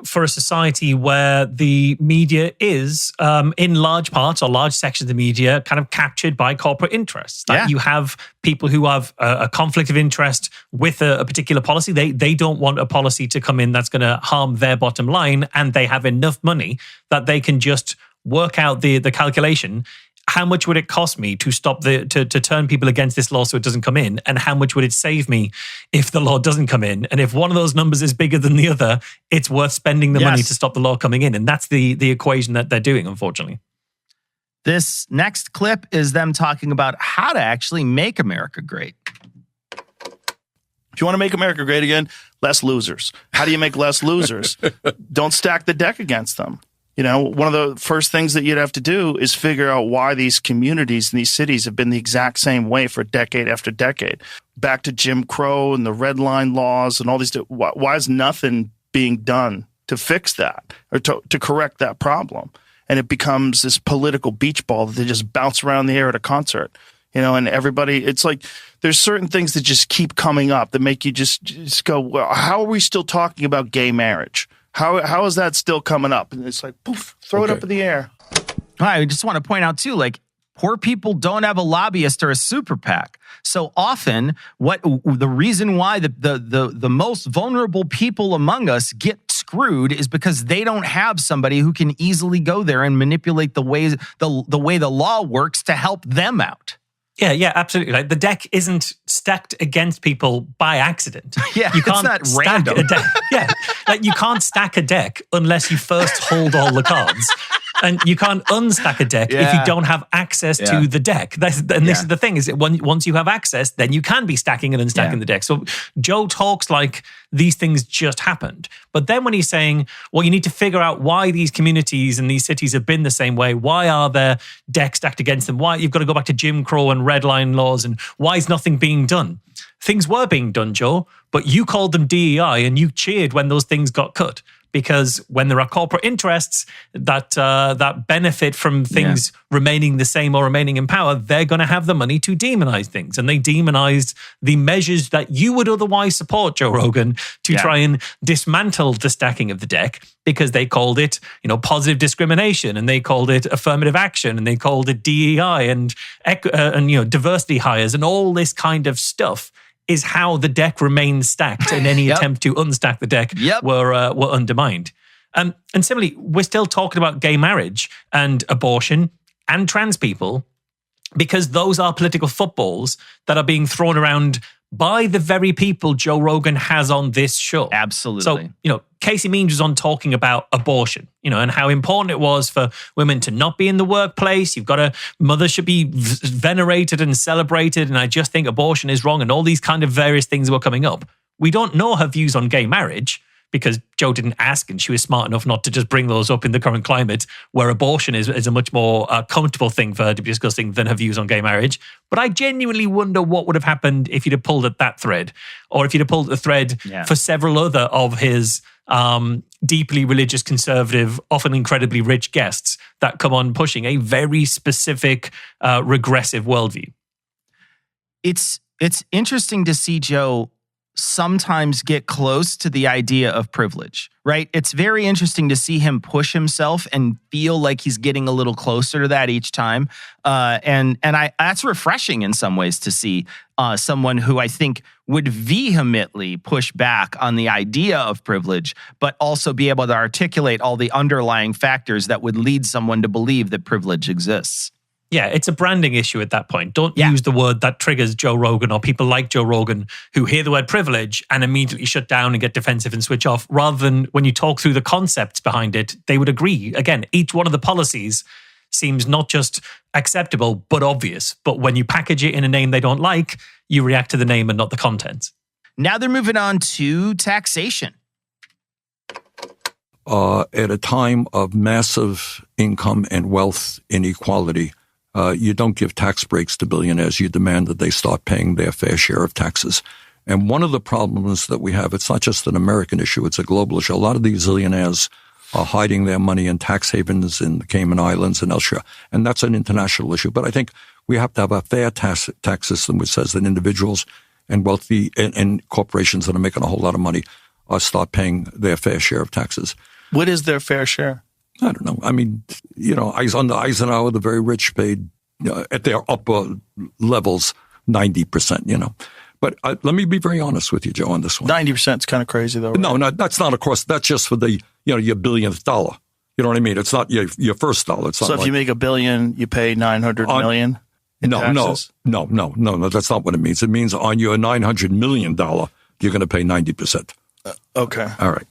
for a society where the media is, in large parts or large sections of the media, kind of captured by corporate interests. Like you have people who have a conflict of interest with a particular policy. They don't want a policy to come in that's going to harm their bottom line, and they have enough money that they can just work out the calculation. How much would it cost me to stop to turn people against this law so it doesn't come in? And how much would it save me if the law doesn't come in? And if one of those numbers is bigger than the other, it's worth spending the money to stop the law coming in. And that's the equation that they're doing, unfortunately. This next clip is them talking about how to actually make America great. If you want to make America great again, less losers. How do you make less losers? Don't stack the deck against them. You know, one of the first things that you'd have to do is figure out why these communities and these cities have been the exact same way for decade after decade. Back to Jim Crow and the Red Line laws and all these. Why is nothing being done to fix that or to correct that problem? And it becomes this political beach ball that they just bounce around the air at a concert. You know, and everybody, it's like there's certain things that just keep coming up that make you just go, well, how are we still talking about gay marriage? How is that still coming up? And it's like, poof, throw it up in the air. I just want to point out, too, like, poor people don't have a lobbyist or a super PAC. So often, the reason why the most vulnerable people among us get screwed is because they don't have somebody who can easily go there and manipulate the way the law works to help them out. Yeah, absolutely. Like the deck isn't stacked against people by accident. Yeah, you can't it's not random. A deck. Yeah, like you can't stack a deck unless you first hold all the cards. And you can't unstack a deck if you don't have access to the deck. This is the thing, is that once you have access, then you can be stacking and unstacking the deck. So Joe talks like these things just happened. But then when he's saying, well, you need to figure out why these communities and these cities have been the same way. Why are there decks stacked against them? Why you've got to go back to Jim Crow and Red Line laws, and why is nothing being done? Things were being done, Joe, but you called them DEI and you cheered when those things got cut. Because when there are corporate interests that benefit from things remaining the same or remaining in power, they're going to have the money to demonize things. And they demonized the measures that you would otherwise support, Joe Rogan, to try and dismantle the stacking of the deck, because they called it, positive discrimination, and they called it affirmative action, and they called it DEI and diversity hires and all this kind of stuff. Is how the deck remains stacked, and any attempt to unstack the deck were undermined. And similarly, we're still talking about gay marriage and abortion and trans people, because those are political footballs that are being thrown around by the very people Joe Rogan has on this show. Absolutely. So, Casey Means was on talking about abortion, and how important it was for women to not be in the workplace. Mothers should be venerated and celebrated. And I just think abortion is wrong, and all these kind of various things were coming up. We don't know her views on gay marriage, because Joe didn't ask, and she was smart enough not to just bring those up in the current climate, where abortion is a much more comfortable thing for her to be discussing than her views on gay marriage. But I genuinely wonder what would have happened if you'd have pulled at that thread, or if you'd have pulled at the thread for several other of his deeply religious, conservative, often incredibly rich guests that come on pushing a very specific, regressive worldview. It's interesting to see Joe sometimes get close to the idea of privilege, right? It's very interesting to see him push himself and feel like he's getting a little closer to that each time. And that's refreshing in some ways to see someone who I think would vehemently push back on the idea of privilege, but also be able to articulate all the underlying factors that would lead someone to believe that privilege exists. Yeah, it's a branding issue at that point. Don't use the word that triggers Joe Rogan or people like Joe Rogan who hear the word privilege and immediately shut down and get defensive and switch off, rather than when you talk through the concepts behind it, they would agree. Again, each one of the policies seems not just acceptable, but obvious. But when you package it in a name they don't like, you react to the name and not the contents. Now they're moving on to taxation. At a time of massive income and wealth inequality, you don't give tax breaks to billionaires. You demand that they start paying their fair share of taxes. And one of the problems that we have, it's not just an American issue, it's a global issue. A lot of these zillionaires are hiding their money in tax havens in the Cayman Islands and elsewhere. And that's an international issue. But I think we have to have a fair tax system which says that individuals and wealthy and corporations that are making a whole lot of money start paying their fair share of taxes. What is their fair share? I don't know. I mean, under Eisenhower, the very rich paid at their upper levels 90%, But let me be very honest with you, Joe, on this one. 90% is kind of crazy, though. Right? No, that's not, of course. That's just for the, your billionth dollar. You know what I mean? It's not your first dollar. It's so not if you make $1 billion, you pay $900 million in taxes? No, that's not what it means. It means on your $900 million, you're going to pay 90%. Okay. All right.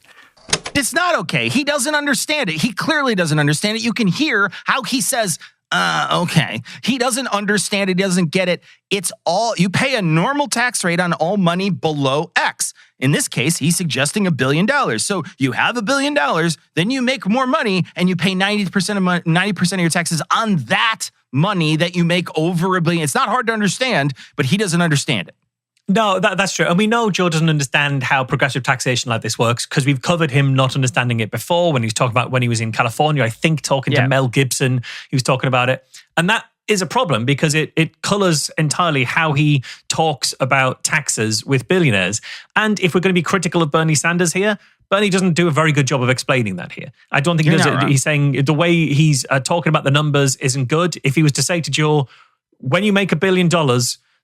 It's not okay. He doesn't understand it. He clearly doesn't understand it. You can hear how he says, okay. He doesn't understand it. He doesn't get it. It's all, you pay a normal tax rate on all money below X. In this case, he's suggesting $1 billion. So you have $1 billion, then you make more money and you pay 90% of your taxes on that money that you make over $1 billion. It's not hard to understand, but he doesn't understand it. No, that's true. And we know Joe doesn't understand how progressive taxation like this works because we've covered him not understanding it before when he was talking about when he was in California, I think talking to Mel Gibson, he was talking about it. And that is a problem because it colors entirely how he talks about taxes with billionaires. And if we're going to be critical of Bernie Sanders here, Bernie doesn't do a very good job of explaining that here. I don't think he does it. He's saying the way he's talking about the numbers isn't good. If he was to say to Joe, when you make $1 billion,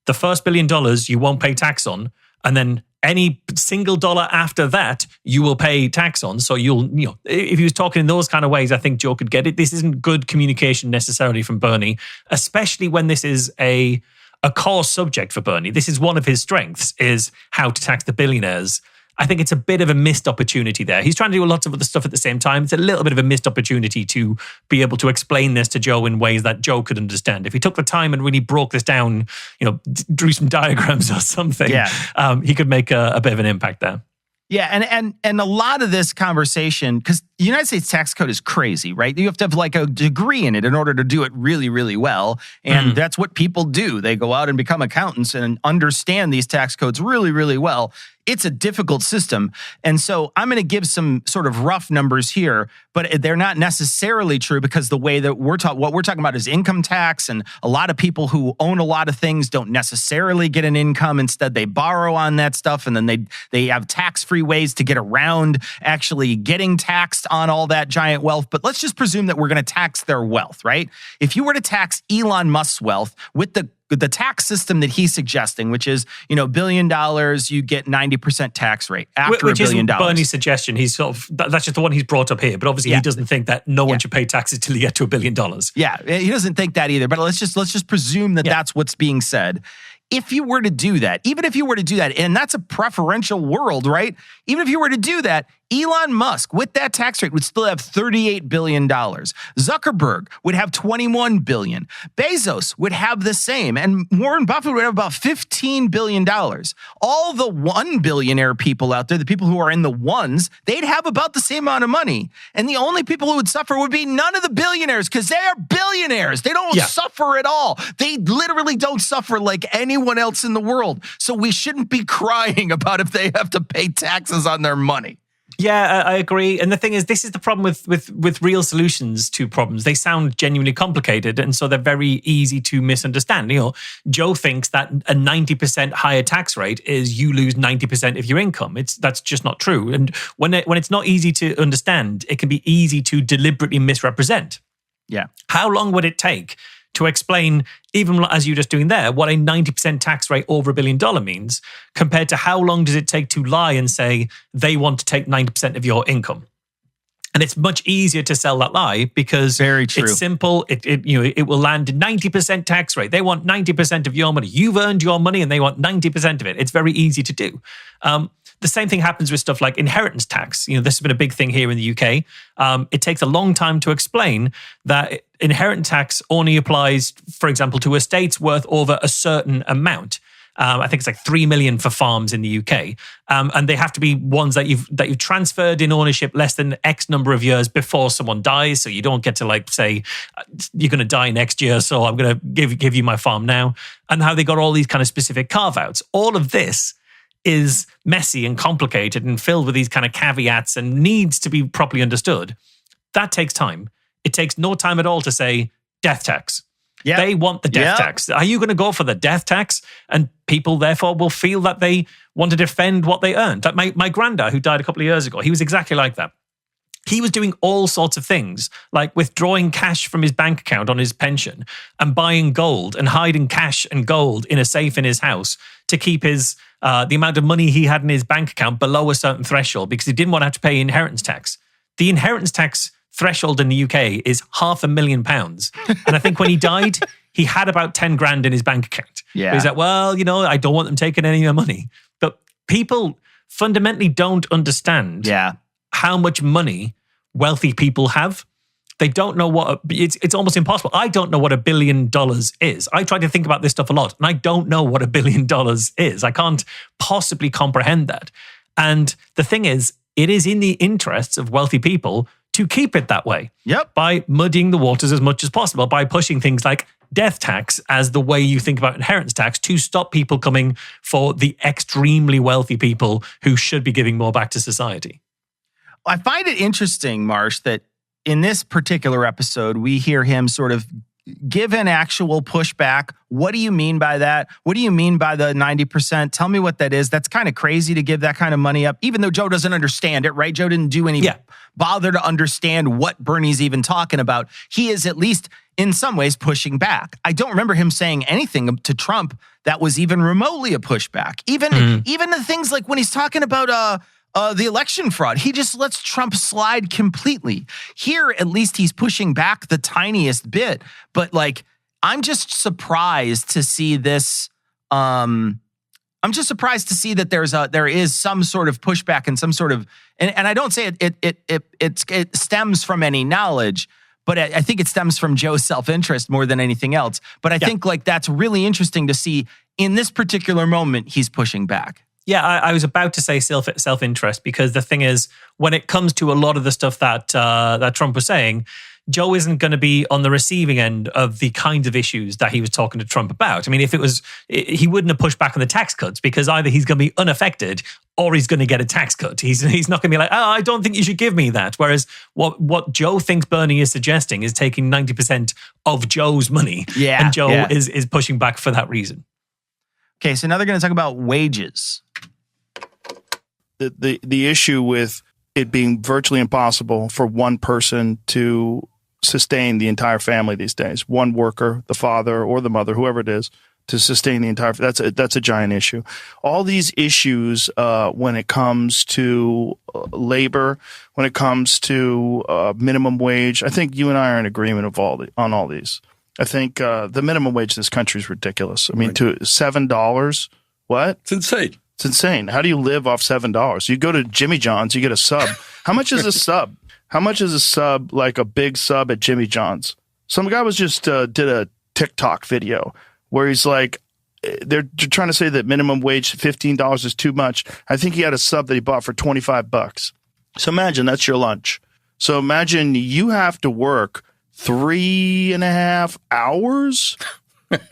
the first $1 billion you won't pay tax on, and then any single dollar after that you will pay tax on. So if he was talking in those kind of ways, I think Joe could get it. This isn't good communication necessarily from Bernie, especially when this is a core subject for Bernie. This is one of his strengths, is how to tax the billionaires. I think it's a bit of a missed opportunity there. He's trying to do lots of other stuff at the same time. It's a little bit of a missed opportunity to be able to explain this to Joe in ways that Joe could understand. If he took the time and really broke this down, drew some diagrams or something, he could make a bit of an impact there. Yeah, and a lot of this conversation, because the United States tax code is crazy, right? You have to have like a degree in it in order to do it really, really well. And that's what people do. They go out and become accountants and understand these tax codes really, really well. It's a difficult system. And so I'm going to give some sort of rough numbers here, but they're not necessarily true because the way that what we're talking about is income tax. And a lot of people who own a lot of things don't necessarily get an income. Instead, they borrow on that stuff. And then they have tax-free ways to get around actually getting taxed on all that giant wealth. But let's just presume that we're going to tax their wealth, right? If you were to tax Elon Musk's wealth with the tax system that he's suggesting, which is, $1 billion, you get 90% tax rate after $1 billion. Which is Bernie's suggestion. He's that's just the one he's brought up here. But obviously he doesn't think that no one should pay taxes till you get to $1 billion. Yeah, he doesn't think that either. But let's just presume that that's what's being said. If you were to do that, even if you were to do that, and that's a preferential world, right? Even if you were to do that, Elon Musk, with that tax rate, would still have $38 billion. Zuckerberg would have $21 billion. Bezos would have the same. And Warren Buffett would have about $15 billion. All the $1 billionaire people out there, the people who are in the ones, they'd have about the same amount of money. And the only people who would suffer would be none of the billionaires because they are billionaires. They don't suffer at all. They literally don't suffer like anyone else in the world. So we shouldn't be crying about if they have to pay taxes on their money. Yeah, I agree. And the thing is, this is the problem with real solutions to problems. They sound genuinely complicated, and so they're very easy to misunderstand. Joe thinks that a 90% higher tax rate is you lose 90% of your income. That's just not true. And when it's not easy to understand, it can be easy to deliberately misrepresent. Yeah. How long would it take to explain, even as you're just doing there, what a 90% tax rate over $1 billion means compared to how long does it take to lie and say they want to take 90% of your income? And it's much easier to sell that lie because it's simple. It will land 90% tax rate. They want 90% of your money. You've earned your money and they want 90% of it. It's very easy to do. The same thing happens with stuff like inheritance tax. This has been a big thing here in the UK. It takes a long time to explain that inheritance tax only applies, for example, to estates worth over a certain amount. I think it's like 3 million for farms in the UK. And they have to be ones that you've transferred in ownership less than X number of years before someone dies. So you don't get to say, you're going to die next year, so I'm going to give you my farm now. And how they got all these kind of specific carve-outs. All of this is messy and complicated and filled with these kind of caveats and needs to be properly understood. That takes time. It takes no time at all to say death tax. Yep. They want the death tax. Are you going to go for the death tax? And people, therefore, will feel that they want to defend what they earned. Like my granddad, who died a couple of years ago, he was exactly like that. He was doing all sorts of things, like withdrawing cash from his bank account on his pension and buying gold and hiding cash and gold in a safe in his house to keep his the amount of money he had in his bank account below a certain threshold because he didn't want to have to pay inheritance tax. The inheritance tax threshold in the UK is £500,000. And I think when he died, he had about 10 grand in his bank account. Yeah. But he's like, well, I don't want them taking any of my money. But people fundamentally don't understand how much money wealthy people have. They don't know it's almost impossible. I don't know what $1 billion is. I try to think about this stuff a lot, and I don't know what $1 billion is. I can't possibly comprehend that. And the thing is, it is in the interests of wealthy people to keep it that way. Yep. By muddying the waters as much as possible, by pushing things like death tax as the way you think about inheritance tax to stop people coming for the extremely wealthy people who should be giving more back to society. I find it interesting, Marsh, that in this particular episode, we hear him sort of give an actual pushback. What do you mean by that? What do you mean by the 90%? Tell me what that is. That's kind of crazy to give that kind of money up, even though Joe doesn't understand it, right? Joe didn't do any bother to understand what Bernie's even talking about. He is at least in some ways pushing back. I don't remember him saying anything to Trump that was even remotely a pushback. Even the things like when he's talking about the election fraud, he just lets Trump slide completely. Here, at least he's pushing back the tiniest bit. But I'm just surprised to see this. I'm just surprised to see that there is some sort of pushback and some sort of, and I don't say it stems from any knowledge, but I think it stems from Joe's self-interest more than anything else. But I think that's really interesting to see in this particular moment, he's pushing back. Yeah, I was about to say self-interest because the thing is, when it comes to a lot of the stuff that Trump was saying, Joe isn't going to be on the receiving end of the kinds of issues that he was talking to Trump about. I mean, he wouldn't have pushed back on the tax cuts because either he's going to be unaffected or he's going to get a tax cut. He's not going to be like, I don't think you should give me that. Whereas what Joe thinks Bernie is suggesting is taking 90% of Joe's money. Yeah, and Joe is pushing back for that reason. Okay, so now they're going to talk about wages. The issue with it being virtually impossible for one person to sustain the entire family these days, one worker, the father or the mother, whoever it is, to sustain the entire, that's a giant issue. All these issues when it comes to labor, when it comes to minimum wage, I think you and I are in agreement on all these. I think the minimum wage in this country is ridiculous. I mean, to $7, what? It's insane. It's insane. How do you live off $7? You go to Jimmy John's, you get a sub. How much is a sub? How much is a sub, like a big sub at Jimmy John's? Some guy was just did a TikTok video where he's like, they're trying to say that minimum wage $15 is too much. I think he had a sub that he bought for $25. So imagine that's your lunch. So imagine you have to work 3.5 hours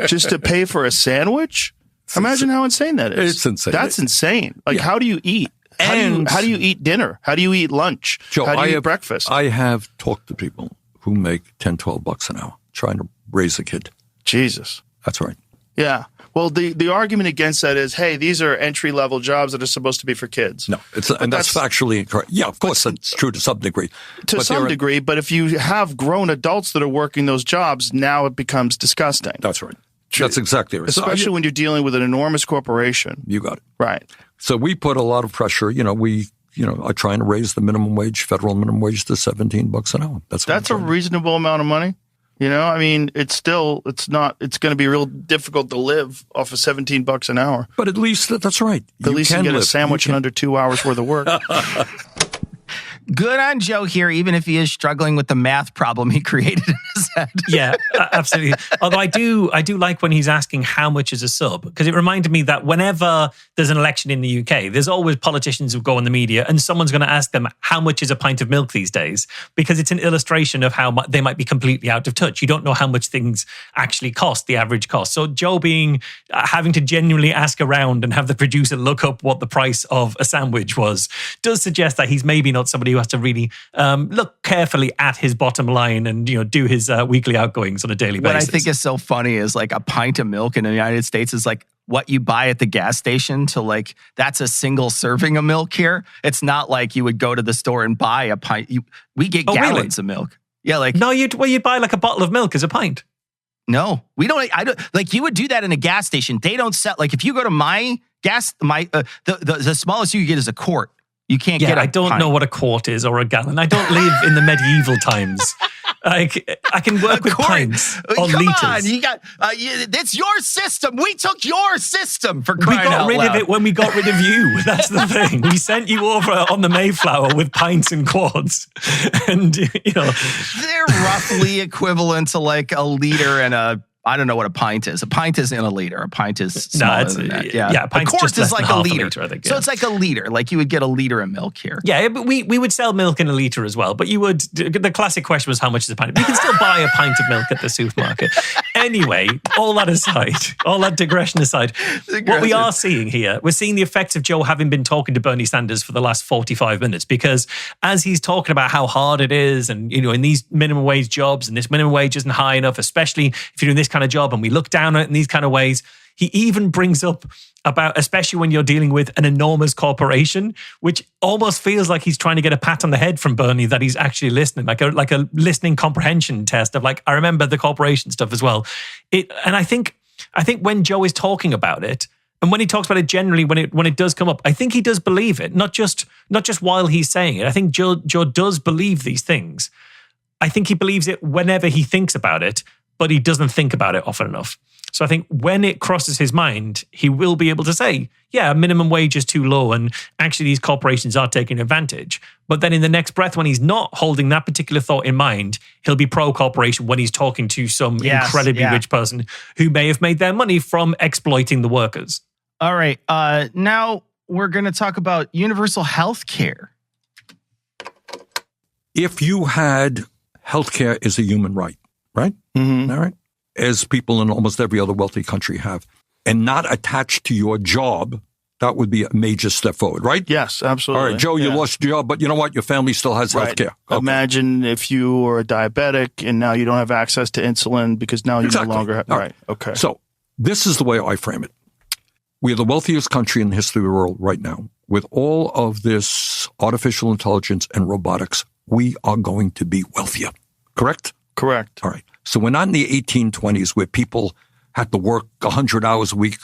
just to pay for a sandwich. Imagine how insane that is. It's insane. That's insane. Like, how do you eat? How do you eat dinner? How do you eat lunch? Joe, how do you eat breakfast? I have talked to people who make $10, $12 an hour trying to raise a kid. Jesus. That's right. Yeah. Well, the argument against that is, hey, these are entry-level jobs that are supposed to be for kids. No, and that's factually incorrect. Yeah, of course, that's true to some degree. To some degree, but if you have grown adults that are working those jobs, now it becomes disgusting. That's right. That's exactly right. Especially when you're dealing with an enormous corporation. You got it. Right. So we put a lot of pressure. We are trying to raise the minimum wage, federal minimum wage, to $17 an hour. That's a reasonable amount of money. You know, I mean, it's going to be real difficult to live off of $17 an hour. But at least that's right. At least you can get a sandwich in under 2 hours worth of work. Good on Joe here, even if he is struggling with the math problem he created in his head. Yeah, absolutely. Although I do like when he's asking how much is a sub, because it reminded me that whenever there's an election in the UK, there's always politicians who go in the media and someone's going to ask them how much is a pint of milk these days, because it's an illustration of how they might be completely out of touch. You don't know how much things actually cost, the average cost. So Joe having to genuinely ask around and have the producer look up what the price of a sandwich was does suggest that he's maybe not somebody who has to really look carefully at his bottom line and do his weekly outgoings on a daily basis. What I think is so funny is like a pint of milk in the United States is like what you buy at the gas station to like, that's a single serving of milk here. It's not like you would go to the store and buy a pint. We get gallons of milk. Yeah, like no, you'd buy like a bottle of milk as a pint. No, we don't. I don't like you would do that in a gas station. They don't sell like if you go to my gas, the smallest you get is a quart. You can't get. I don't know what a quart is or a gallon. I don't live in the medieval times. Like I can work with pints or liters. Come on, you got. It's your system. We took your system for crying out loud. We got rid of it when we got rid of you. That's the thing. We sent you over on the Mayflower with pints and quarts, and they're roughly equivalent to like a liter and a. I don't know what a pint is. A pint isn't a liter. A pint is smaller than that. Yeah, a pint's quart just is like a liter. I think, So it's like a liter. Like you would get a liter of milk here. Yeah, but we would sell milk in a liter as well. But you would. The classic question was how much is a pint? You can still buy a pint of milk at the supermarket. Anyway, all that aside, all that digression aside, what we are seeing here, we're seeing the effects of Joe having been talking to Bernie Sanders for the last 45 minutes. Because as he's talking about how hard it is, and in these minimum wage jobs, and this minimum wage isn't high enough, especially if you're doing this kind of job, and we look down on it in these kind of ways. He even brings up about, especially when you're dealing with an enormous corporation, which almost feels like he's trying to get a pat on the head from Bernie that he's actually listening, like a listening comprehension test of like, I remember the corporation stuff as well. And I think when Joe is talking about it, and when he talks about it generally, when it does come up, I think he does believe it, not just while he's saying it. I think Joe does believe these things. I think he believes it whenever he thinks about it, but he doesn't think about it often enough. So I think when it crosses his mind, he will be able to say, yeah, minimum wage is too low and actually these corporations are taking advantage. But then in the next breath, when he's not holding that particular thought in mind, he'll be pro-corporation when he's talking to some incredibly rich person who may have made their money from exploiting the workers. All right. Now we're going to talk about universal health care. If you had healthcare as a human right, right? Mm-hmm. All right. As people in almost every other wealthy country have, and not attached to your job, that would be a major step forward, right? Yes, absolutely. All right, Joe, you lost your job, but you know what? Your family still has health care. Okay. Imagine if you were a diabetic and now you don't have access to insulin because now you no longer have. Right. Okay. So this is the way I frame it. We are the wealthiest country in the history of the world right now. With all of this artificial intelligence and robotics, we are going to be wealthier. Correct? Correct. All right. So we're not in the 1820s where people had to work 100 hours a week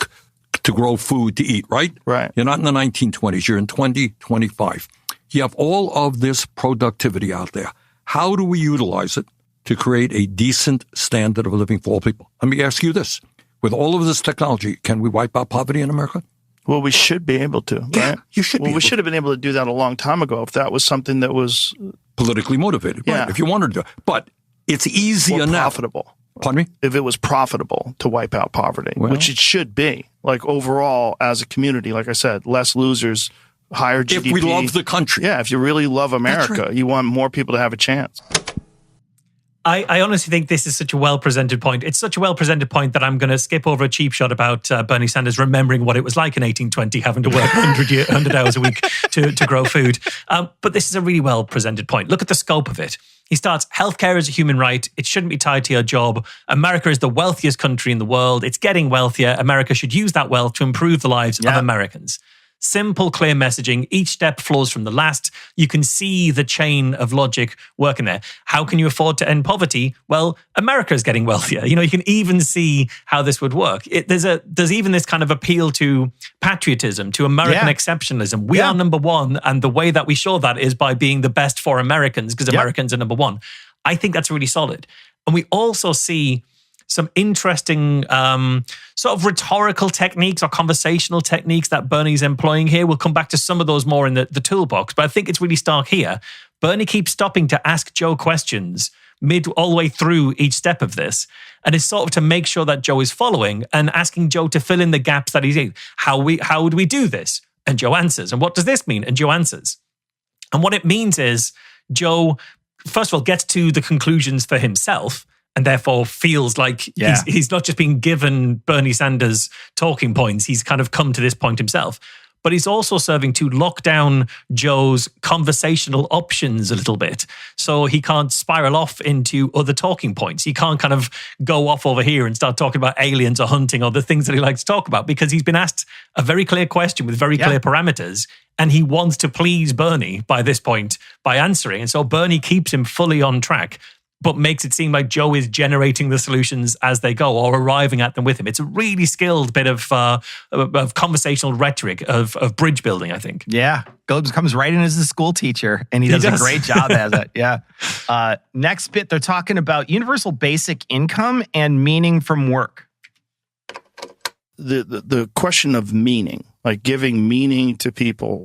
to grow food to eat, right? Right. You're not in the 1920s. You're in 2025. You have all of this productivity out there. How do we utilize it to create a decent standard of living for all people? Let me ask you this. With all of this technology, can we wipe out poverty in America? Well, we should be able to, right? Yeah, you should be. Well, we should have been able to do that a long time ago if that was something that was politically motivated, right? Yeah. If you wanted to. But it's easier now. Profitable. Pardon me? If it was profitable to wipe out poverty, which it should be. Like overall, as a community, like I said, less losers, higher GDP. If we love the country. Yeah, if you really love America, you want more people to have a chance. I honestly think this is such a well-presented point. It's such a well-presented point that I'm going to skip over a cheap shot about Bernie Sanders remembering what it was like in 1820, having to work 100 hours a week to grow food. But this is a really well-presented point. Look at the scope of it. He starts, healthcare is a human right. It shouldn't be tied to your job. America is the wealthiest country in the world. It's getting wealthier. America should use that wealth to improve the lives of Americans. Simple, clear messaging. Each step flows from the last. You can see the chain of logic working there. How can you afford to end poverty? Well, America is getting wealthier. You can even see how this would work. There's even this kind of appeal to patriotism, to American exceptionalism. We are number one, and the way that we show that is by being the best for Americans, because Americans are number one. I think that's really solid. And we also see some interesting sort of rhetorical techniques or conversational techniques that Bernie's employing here. We'll come back to some of those more in the toolbox, but I think it's really stark here. Bernie keeps stopping to ask Joe questions all the way through each step of this. And it's sort of to make sure that Joe is following and asking Joe to fill in the gaps that he's in. How would we do this? And Joe answers. And what does this mean? And Joe answers. And what it means is Joe, first of all, gets to the conclusions for himself and therefore feels like he's not just being given Bernie Sanders talking points. He's kind of come to this point himself. But he's also serving to lock down Joe's conversational options a little bit. So he can't spiral off into other talking points. He can't kind of go off over here and start talking about aliens or hunting or the things that he likes to talk about, because he's been asked a very clear question with very clear parameters. And he wants to please Bernie by this point by answering. And so Bernie keeps him fully on track, but makes it seem like Joe is generating the solutions as they go or arriving at them with him. It's a really skilled bit of conversational rhetoric, of bridge building, I think. Yeah. Goebs comes right in as the school teacher, and he does a great job as it. Yeah. Next bit, they're talking about universal basic income and meaning from work. The question of meaning, like giving meaning to people,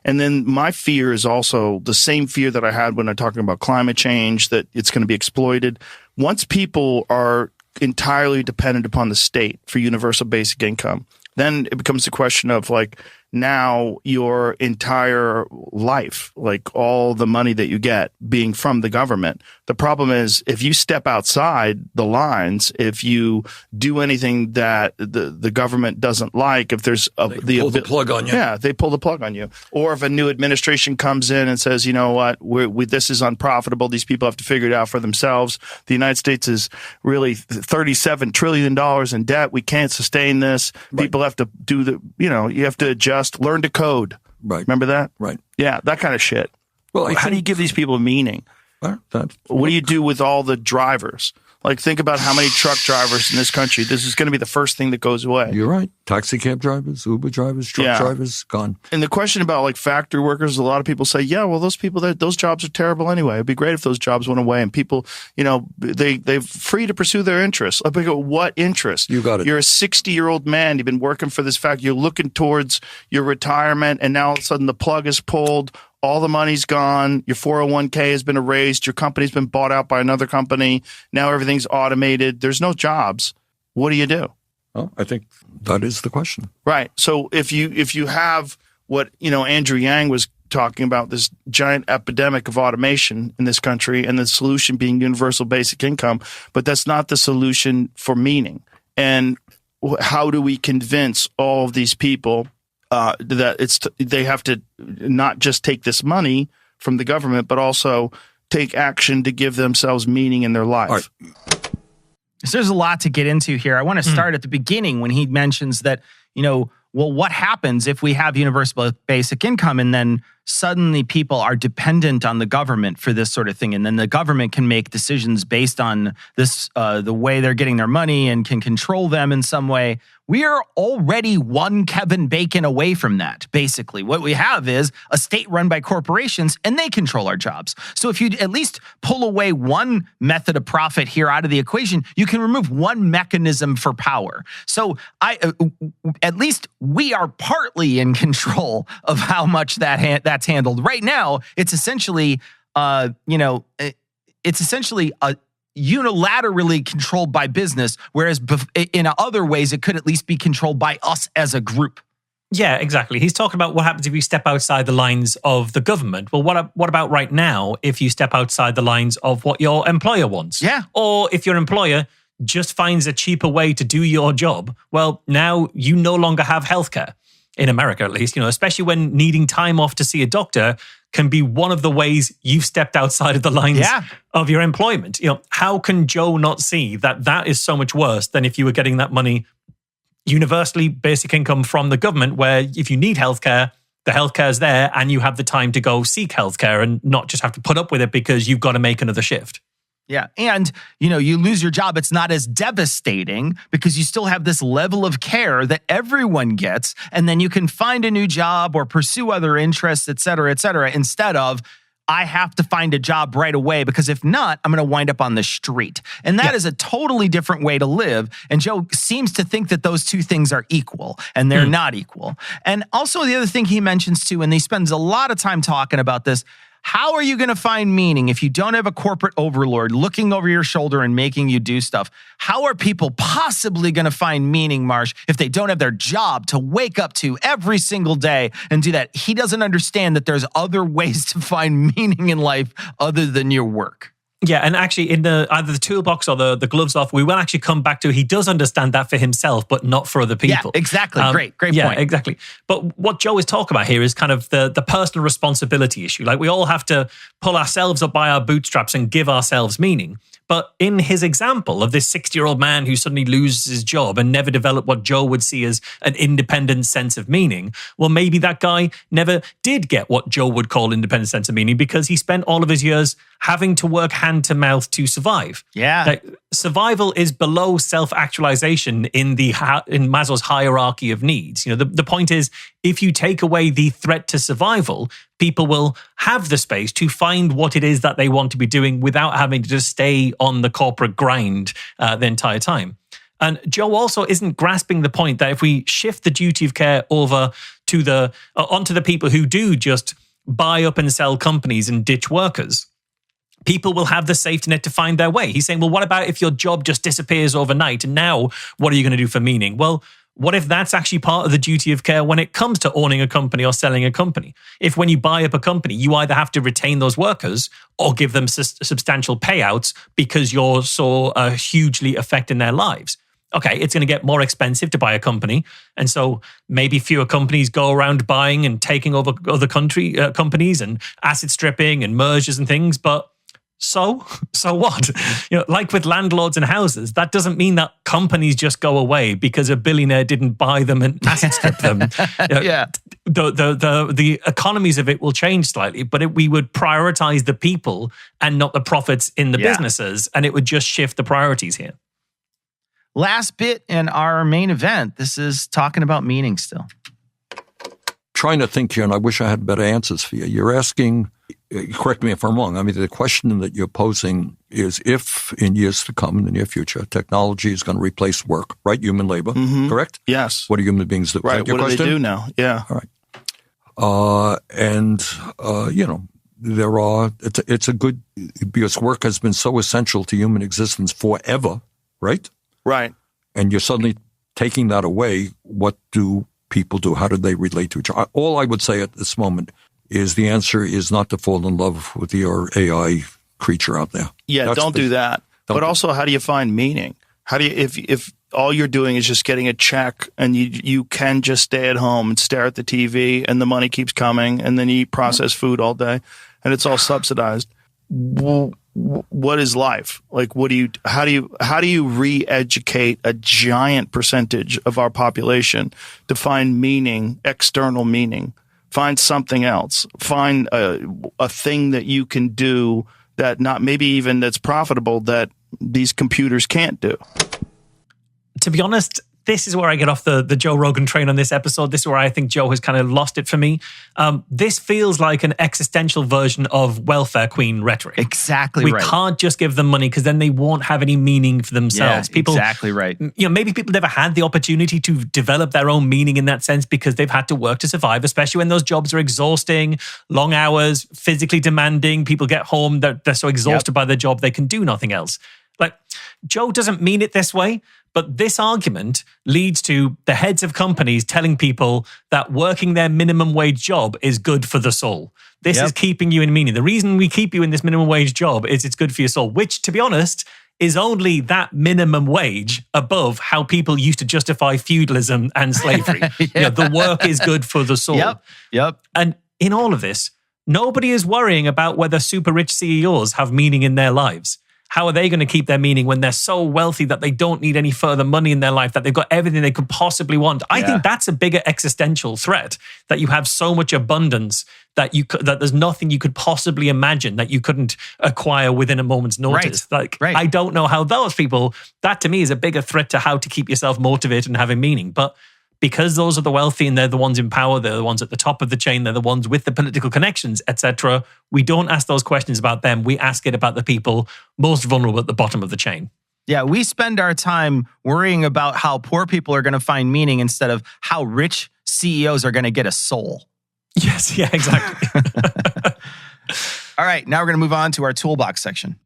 and then my fear is also the same fear that I had when I'm talking about climate change, that it's going to be exploited. Once people are entirely dependent upon the state for universal basic income, then it becomes a question of now your entire life, all the money that you get being from the government. The problem is if you step outside the lines, if you do anything that the government doesn't like, if there's they pull the plug on you. Yeah, they pull the plug on you. Or if a new administration comes in and says, you know what, this is unprofitable. These people have to figure it out for themselves. The United States is really $37 trillion in debt. We can't sustain this. Right. People have to do you have to adjust, learn to code. Right. Remember that? Right. Yeah, that kind of shit. Well, how do you give these people meaning? What do you do with all the drivers? Think about how many truck drivers in this country. This is going to be the first thing that goes away. You're right. Taxi cab drivers, Uber drivers, truck drivers, gone. And the question about factory workers, a lot of people say, yeah, well, those jobs are terrible anyway. It'd be great if those jobs went away and people, they're free to pursue their interests. What interest? You got it. You're a 60-year-old man. You've been working for this factory. You're looking towards your retirement, and now all of a sudden the plug is pulled. All the money's gone. Your 401k has been erased. Your company's been bought out by another company. Now everything's automated. There's no jobs. What do you do? Well, I think that is the question. Right. So if you have what Andrew Yang was talking about, this giant epidemic of automation in this country, and the solution being universal basic income, but that's not the solution for meaning. And how do we convince all of these people that they have to not just take this money from the government, but also take action to give themselves meaning in their life? Right. So there's a lot to get into here. I want to start at the beginning when he mentions that, what happens if we have universal basic income and then suddenly people are dependent on the government for this sort of thing, and then the government can make decisions based on this, the way they're getting their money, and can control them in some way. We are already one Kevin Bacon away from that, basically. What we have is a state run by corporations, and they control our jobs. So if you at least pull away one method of profit here out of the equation, you can remove one mechanism for power. So at least we are partly in control of how much that's handled. Right now, it's essentially, unilaterally controlled by business, whereas in other ways, it could at least be controlled by us as a group. Yeah, exactly. He's talking about what happens if you step outside the lines of the government. Well, what about right now if you step outside the lines of what your employer wants? Yeah. Or if your employer just finds a cheaper way to do your job, well, now you no longer have healthcare. In America, at least, especially when needing time off to see a doctor can be one of the ways you've stepped outside of the lines of your employment. How can Joe not see that is so much worse than if you were getting that money, universally basic income from the government, where if you need healthcare, the healthcare's there and you have the time to go seek healthcare and not just have to put up with it because you've got to make another shift. Yeah. And, you lose your job. It's not as devastating because you still have this level of care that everyone gets. And then you can find a new job or pursue other interests, et cetera, instead of I have to find a job right away because if not, I'm going to wind up on the street. And that is a totally different way to live. And Joe seems to think that those two things are equal, and they're not equal. And also the other thing he mentions too, and he spends a lot of time talking about this, how are you going to find meaning if you don't have a corporate overlord looking over your shoulder and making you do stuff? How are people possibly going to find meaning, Marsh, if they don't have their job to wake up to every single day and do that? He doesn't understand that there's other ways to find meaning in life other than your work. Yeah, and actually in either the toolbox or the gloves off, we will actually come back to he does understand that for himself, but not for other people. Yeah, exactly. Great point. Yeah, exactly. But what Joe is talking about here is kind of the personal responsibility issue. Like we all have to pull ourselves up by our bootstraps and give ourselves meaning. But in his example of this 60-year-old man who suddenly loses his job and never developed what Joe would see as an independent sense of meaning, well, maybe that guy never did get what Joe would call independent sense of meaning because he spent all of his years having to work hand to mouth to survive. Yeah. Like, survival is below self-actualization in Maslow's hierarchy of needs. You know, the point is, if you take away the threat to survival, people will have the space to find what it is that they want to be doing without having to just stay on the corporate grind the entire time. And Joe also isn't grasping the point that if we shift the duty of care over to onto the people who do just buy up and sell companies and ditch workers, people will have the safety net to find their way. He's saying, well, what about if your job just disappears overnight? And now what are you going to do for meaning? Well, what if that's actually part of the duty of care when it comes to owning a company or selling a company? If when you buy up a company, you either have to retain those workers or give them substantial payouts because you're so hugely affecting their lives. Okay, it's going to get more expensive to buy a company. And so maybe fewer companies go around buying and taking over other companies and asset stripping and mergers and things. But so what? You know, like with landlords and houses, that doesn't mean that companies just go away because a billionaire didn't buy them and asset strip them. You know, the economies of it will change slightly, but we would prioritize the people and not the profits in the businesses, and it would just shift the priorities here. Last bit in our main event. This is talking about meaning still. Trying to think here, and I wish I had better answers for you. You're asking, correct me if I'm wrong, I mean, the question that you're posing is if in years to come, in the near future, technology is going to replace work, right? Human labor, correct? Yes. What do human beings do? Right, what do they do now? Yeah. All right. You know, there are, it's a good, because work has been so essential to human existence forever, right? Right. And you're suddenly taking that away. What do people do? How do they relate to each other? All I would say at this moment is the answer is not to fall in love with your AI creature out there. Yeah, don't do that. But also, how do you find meaning? How do you, if all you're doing is just getting a check and you can just stay at home and stare at the TV and the money keeps coming and then you eat processed food all day and it's all subsidized. What is life? Like, how do you re-educate a giant percentage of our population to find meaning, external meaning? Find something else. Find a thing that you can do that maybe even that's profitable that these computers can't do. To be honest, this is where I get off the Joe Rogan train on this episode. This is where I think Joe has kind of lost it for me. This feels like an existential version of welfare queen rhetoric. Exactly right. We can't just give them money because then they won't have any meaning for themselves. Yeah, exactly right. You know, maybe people never had the opportunity to develop their own meaning in that sense because they've had to work to survive, especially when those jobs are exhausting, long hours, physically demanding. People get home, they're so exhausted by their job, they can do nothing else. Like, Joe doesn't mean it this way, but this argument leads to the heads of companies telling people that working their minimum wage job is good for the soul. This is keeping you in meaning. The reason we keep you in this minimum wage job is it's good for your soul, which, to be honest, is only that minimum wage above how people used to justify feudalism and slavery. You know, the work is good for the soul. Yep. And in all of this, nobody is worrying about whether super rich CEOs have meaning in their lives. How are they going to keep their meaning when they're so wealthy that they don't need any further money in their life, that they've got everything they could possibly want? I think that's a bigger existential threat, that you have so much abundance that there's nothing you could possibly imagine that you couldn't acquire within a moment's notice. I don't know how those people, that to me is a bigger threat to how to keep yourself motivated and having meaning. But because those are the wealthy and they're the ones in power, they're the ones at the top of the chain, they're the ones with the political connections, etc. We don't ask those questions about them. We ask it about the people most vulnerable at the bottom of the chain. Yeah, we spend our time worrying about how poor people are going to find meaning instead of how rich CEOs are going to get a soul. Yes, yeah, exactly. All right, now we're going to move on to our toolbox section.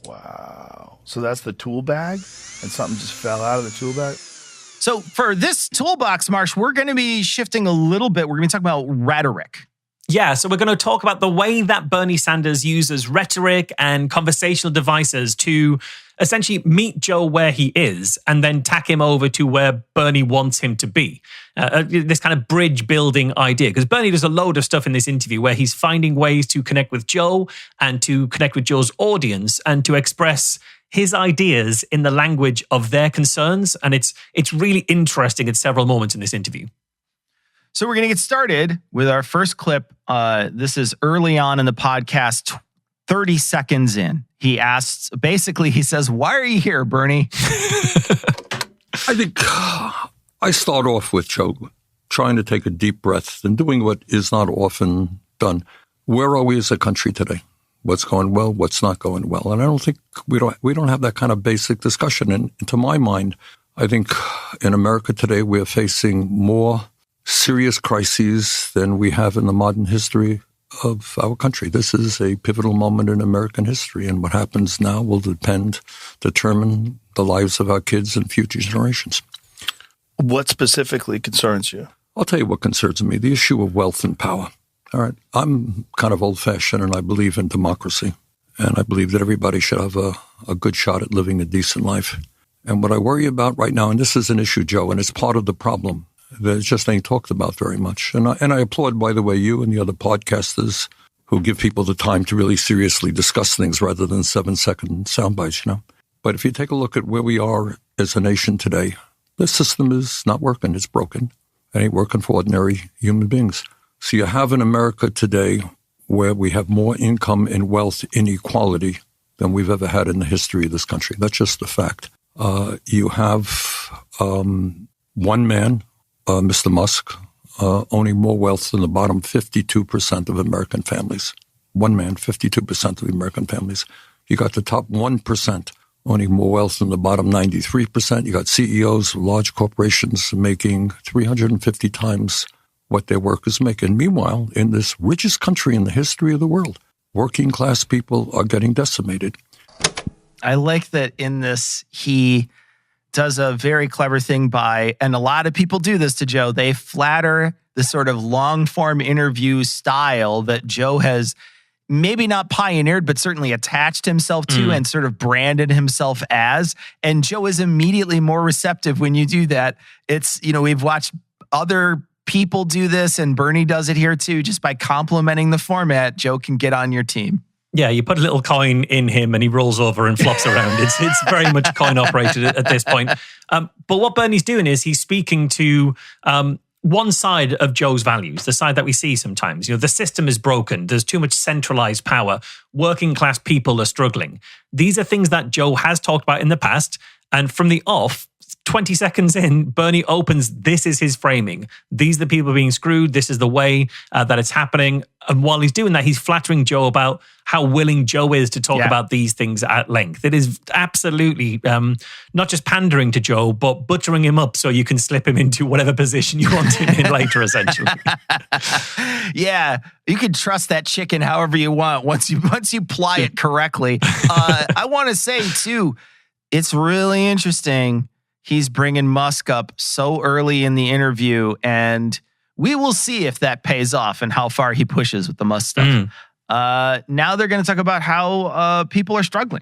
Wow. So that's the tool bag? And something just fell out of the tool bag? So for this toolbox, Marsh, we're going to be shifting a little bit. We're going to be talking about rhetoric. Yeah, so we're going to talk about the way that Bernie Sanders uses rhetoric and conversational devices to essentially meet Joe where he is and then tack him over to where Bernie wants him to be. This kind of bridge building idea, because Bernie does a load of stuff in this interview where he's finding ways to connect with Joe and to connect with Joe's audience and to express his ideas in the language of their concerns. And it's really interesting at several moments in this interview. So we're going to get started with our first clip. This is early on in the podcast, 30 seconds in. He says, "Why are you here, Bernie?" I think I start off with Joe trying to take a deep breath and doing what is not often done. Where are we as a country today? What's going well? What's not going well? And I don't think we don't have that kind of basic discussion. And to my mind, I think in America today we're facing more serious crises than we have in the modern history of our country. This is a pivotal moment in American history, and what happens now will determine the lives of our kids and future generations. What specifically concerns you? I'll tell you what concerns me, the issue of wealth and power. All right, I'm kind of old-fashioned, and I believe in democracy, and I believe that everybody should have a good shot at living a decent life. And what I worry about right now, and this is an issue, Joe, and it's part of the problem, that it just ain't talked about very much. And I applaud, by the way, you and the other podcasters who give people the time to really seriously discuss things rather than 7-second sound bites, But if you take a look at where we are as a nation today, the system is not working. It's broken. It ain't working for ordinary human beings. So you have in America today where we have more income and wealth inequality than we've ever had in the history of this country. That's just a fact. You have one man, Mr. Musk, owning more wealth than the bottom 52% of American families. One man, 52% of the American families. You got the top 1% owning more wealth than the bottom 93%. You got CEOs of large corporations making 350 times what their workers make. And meanwhile, in this richest country in the history of the world, working class people are getting decimated. I like that in this, he does a very clever thing and a lot of people do this to Joe, they flatter the sort of long-form interview style that Joe has maybe not pioneered, but certainly attached himself to and sort of branded himself as. And Joe is immediately more receptive when you do that. It's, we've watched other people do this, and Bernie does it here too. Just by complimenting the format, Joe can get on your team. Yeah, you put a little coin in him and he rolls over and flops around. It's very much coin operated at this point. But what Bernie's doing is he's speaking to one side of Joe's values, the side that we see sometimes. The system is broken. There's too much centralized power. Working class people are struggling. These are things that Joe has talked about in the past. And from the off, 20 seconds in, Bernie opens, this is his framing. These are the people being screwed. This is the way that it's happening. And while he's doing that, he's flattering Joe about how willing Joe is to talk about these things at length. It is absolutely not just pandering to Joe, but buttering him up so you can slip him into whatever position you want him in later, essentially. Yeah, you can trust that chicken however you want once you ply it correctly. I want to say, too, it's really interesting. He's bringing Musk up so early in the interview, and we will see if that pays off and how far he pushes with the Musk stuff. Now they're going to talk about how people are struggling.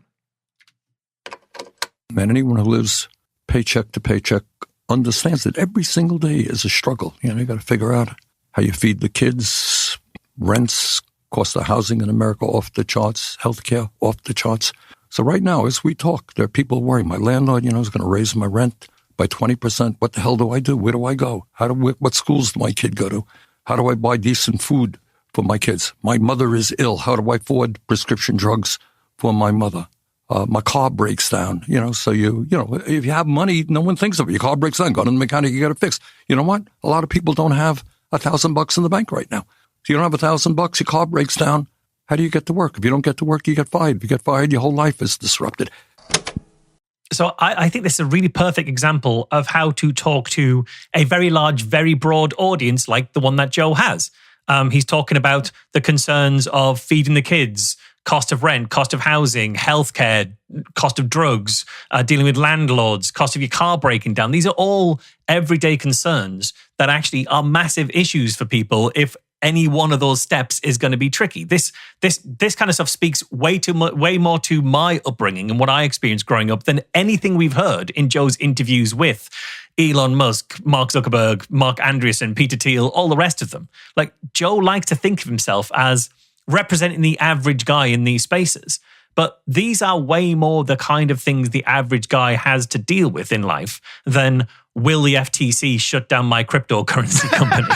Man, anyone who lives paycheck to paycheck understands that every single day is a struggle. You got to figure out how you feed the kids, rents, cost of housing in America off the charts, healthcare off the charts. So right now, as we talk, there are people worrying. My landlord, is going to raise my rent by 20%. What the hell do I do? Where do I go? What schools do my kid go to? How do I buy decent food? for my kids. My mother is ill. How do I afford prescription drugs for my mother? My car breaks down, so if you have money, no one thinks of it. Your car breaks down, go to the mechanic, you get it fixed. You know what? A lot of people don't have $1,000 in the bank right now. If you don't have $1,000, your car breaks down. How do you get to work? If you don't get to work, you get fired. If you get fired, your whole life is disrupted. So I think this is a really perfect example of how to talk to a very large, very broad audience like the one that Joe has. He's talking about the concerns of feeding the kids, cost of rent, cost of housing, healthcare, cost of drugs, dealing with landlords, cost of your car breaking down. These are all everyday concerns that actually are massive issues for people if any one of those steps is going to be tricky. This kind of stuff speaks way more to my upbringing and what I experienced growing up than anything we've heard in Joe's interviews with Elon Musk, Mark Zuckerberg, Mark Andreessen, Peter Thiel, all the rest of them. Like, Joe likes to think of himself as representing the average guy in these spaces. But these are way more the kind of things the average guy has to deal with in life than will the FTC shut down my cryptocurrency company?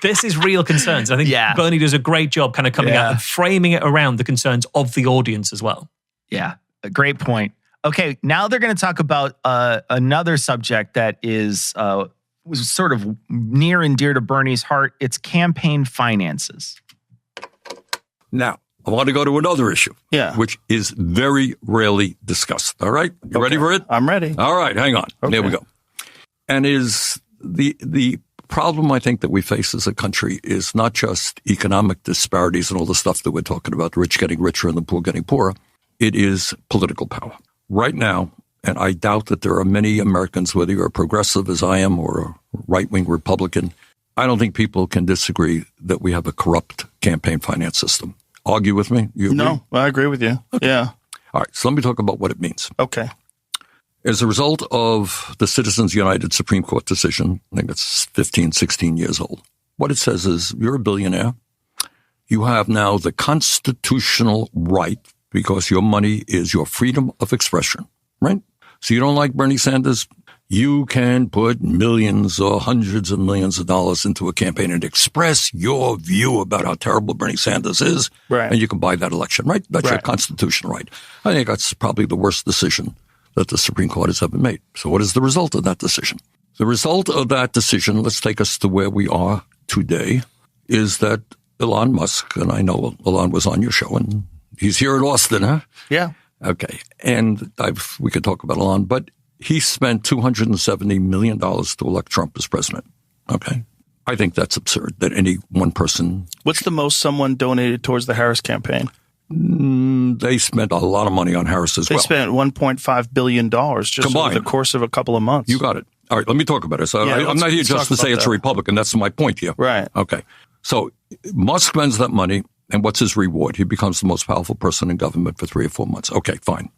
This is real concerns. I think Bernie does a great job kind of coming out and framing it around the concerns of the audience as well. Yeah, a great point. Okay, now they're going to talk about another subject that was sort of near and dear to Bernie's heart. It's campaign finances. Now, I want to go to another issue, which is very rarely discussed. All right? You ready for it? I'm ready. All right, hang on. Okay. There we go. And is the problem I think that we face as a country is not just economic disparities and all the stuff that we're talking about, the rich getting richer and the poor getting poorer. It is political power. Right now, and I doubt that there are many Americans, whether you're a progressive as I am or a right-wing Republican, I don't think people can disagree that we have a corrupt campaign finance system. Argue with me? You agree? No, I agree with you. Okay. Yeah. All right, so let me talk about what it means. Okay. As a result of the Citizens United Supreme Court decision, I think it's 15, 16 years old, what it says is you're a billionaire. You have now the constitutional right, because your money is your freedom of expression, right? So you don't like Bernie Sanders? You can put millions or hundreds of millions of dollars into a campaign and express your view about how terrible Bernie Sanders is, right. And you can buy that election, right? That's your constitutional right. I think that's probably the worst decision that the Supreme Court has ever made. So what is the result of that decision? The result of that decision, let's take us to where we are today, is that Elon Musk, and I know Elon was on your show, and he's here in Austin, huh? Yeah. Okay. And we could talk about Elon, but he spent $270 million to elect Trump as president. Okay. I think that's absurd that any one person. What's the most someone donated towards the Harris campaign? They spent a lot of money on Harris as well. They spent $1.5 billion just over the course of a couple of months. You got it. All right, let me talk about it. So I'm not here just to say it's a Republican. That's my point here. Right. Okay. So Musk spends that money, and what's his reward? He becomes the most powerful person in government for 3 or 4 months. Okay, fine.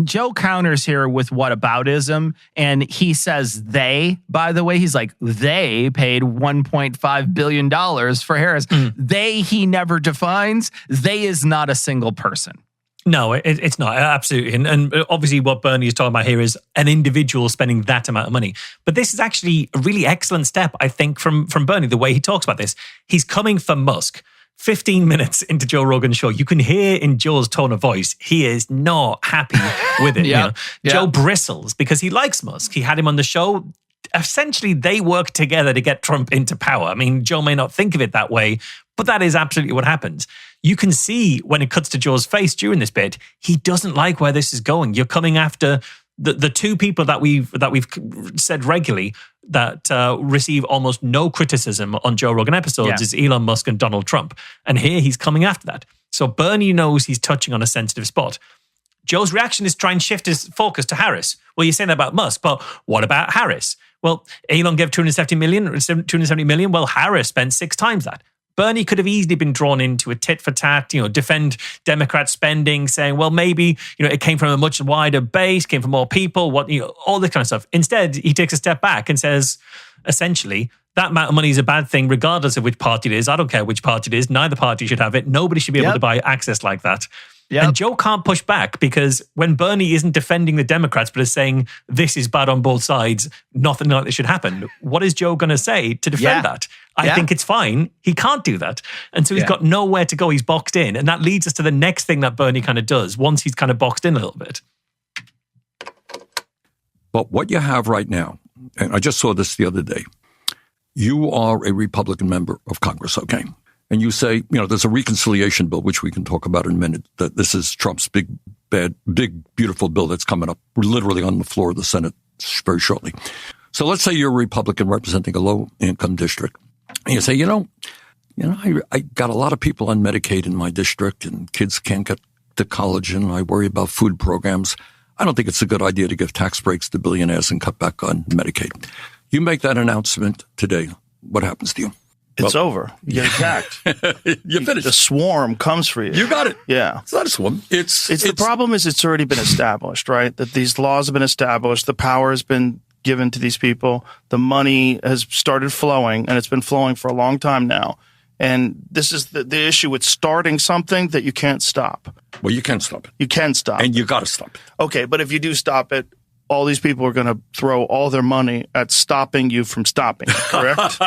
Joe counters here with whataboutism, and he says they, by the way, he's like, they paid $1.5 billion for Harris. They, he never defines. They is not a single person. No, it's not. Absolutely. And obviously what Bernie is talking about here is an individual spending that amount of money. But this is actually a really excellent step, I think, from Bernie, the way he talks about this. He's coming for Musk. 15 minutes into Joe Rogan's show, you can hear in Joe's tone of voice, he is not happy with it. Joe bristles because he likes Musk. He had him on the show. Essentially, they work together to get Trump into power. I mean, Joe may not think of it that way, but that is absolutely what happens. You can see when it cuts to Joe's face during this bit, he doesn't like where this is going. You're coming after the two people that we've said regularly that receive almost no criticism on Joe Rogan episodes is Elon Musk and Donald Trump. And here he's coming after that. So Bernie knows he's touching on a sensitive spot. Joe's reaction is try and shift his focus to Harris. Well, you're saying that about Musk, but what about Harris? Well, Elon gave $270 million. Well, Harris spent 6 times that. Bernie could have easily been drawn into a tit for tat, defend Democrat spending, saying, well, maybe, it came from a much wider base, came from more people, all this kind of stuff. Instead, he takes a step back and says, essentially, that amount of money is a bad thing, regardless of which party it is. I don't care which party it is. Neither party should have it. Nobody should be able to buy access like that. Yep. And Joe can't push back because when Bernie isn't defending the Democrats but is saying this is bad on both sides, nothing like this should happen, what is Joe going to say to defend that? I think it's fine. He can't do that. And so he's got nowhere to go. He's boxed in. And that leads us to the next thing that Bernie kind of does once he's kind of boxed in a little bit. But what you have right now, and I just saw this the other day, you are a Republican member of Congress, okay? And you say, there's a reconciliation bill, which we can talk about in a minute, that this is Trump's big, beautiful bill that's coming up literally on the floor of the Senate very shortly. So let's say you're a Republican representing a low-income district. And you say, I got a lot of people on Medicaid in my district and kids can't get to college and I worry about food programs. I don't think it's a good idea to give tax breaks to billionaires and cut back on Medicaid. You make that announcement today. What happens to you? It's over. You get attacked. You finish. The swarm comes for you. You got it. Yeah. It's not a swarm. It's the problem is it's already been established, right? That these laws have been established. The power has been given to these people. The money has started flowing, and it's been flowing for a long time now. And this is the issue with starting something that you can't stop. Well, you can't stop it. You can stop it. And you got to stop it. Okay, but if you do stop it, all these people are going to throw all their money at stopping you from stopping, correct?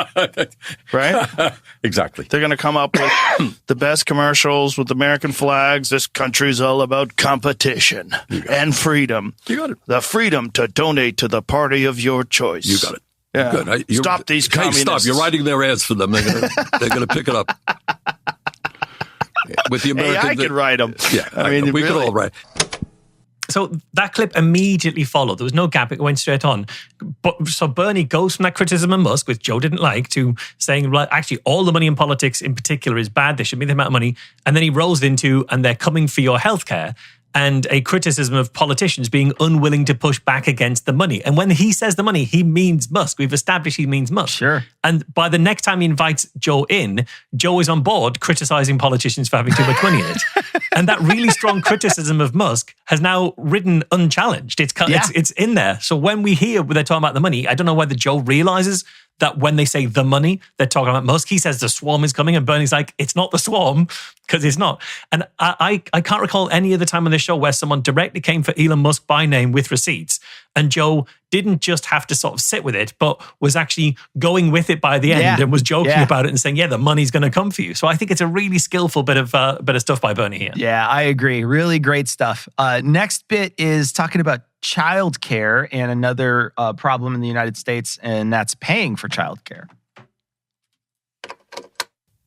Right? Exactly. They're going to come up with the best commercials with American flags. This country's all about competition and freedom. You got it. The freedom to donate to the party of your choice. You got it. Yeah. Good. Stop these communists. Stop. You're writing their ads for them. They're going to pick it up. With the American, I could write them. Yeah, I mean, we could all write. So that clip immediately followed. There was no gap. It went straight on. But so Bernie goes from that criticism of Musk, which Joe didn't like, to saying, well, actually, all the money in politics in particular is bad. They should be the amount of money. And then he rolls into, and they're coming for your healthcare, and a criticism of politicians being unwilling to push back against the money. And when he says the money, he means Musk. We've established he means Musk. Sure. And by the next time he invites Joe in, Joe is on board criticizing politicians for having too much money in it. And that really strong criticism of Musk has now ridden unchallenged. It's in there. So when we hear they're talking about the money, I don't know whether Joe realizes that when they say the money, they're talking about Musk. He says the swarm is coming, and Bernie's like, it's not the swarm, because it's not. And I can't recall any other time on this show where someone directly came for Elon Musk by name with receipts, and Joe didn't just have to sort of sit with it, but was actually going with it by the end and was joking about it and saying, the money's going to come for you. So I think it's a really skillful bit of stuff by Bernie here. Yeah, I agree. Really great stuff. Next bit is talking about childcare and another problem in the United States, and that's paying for childcare.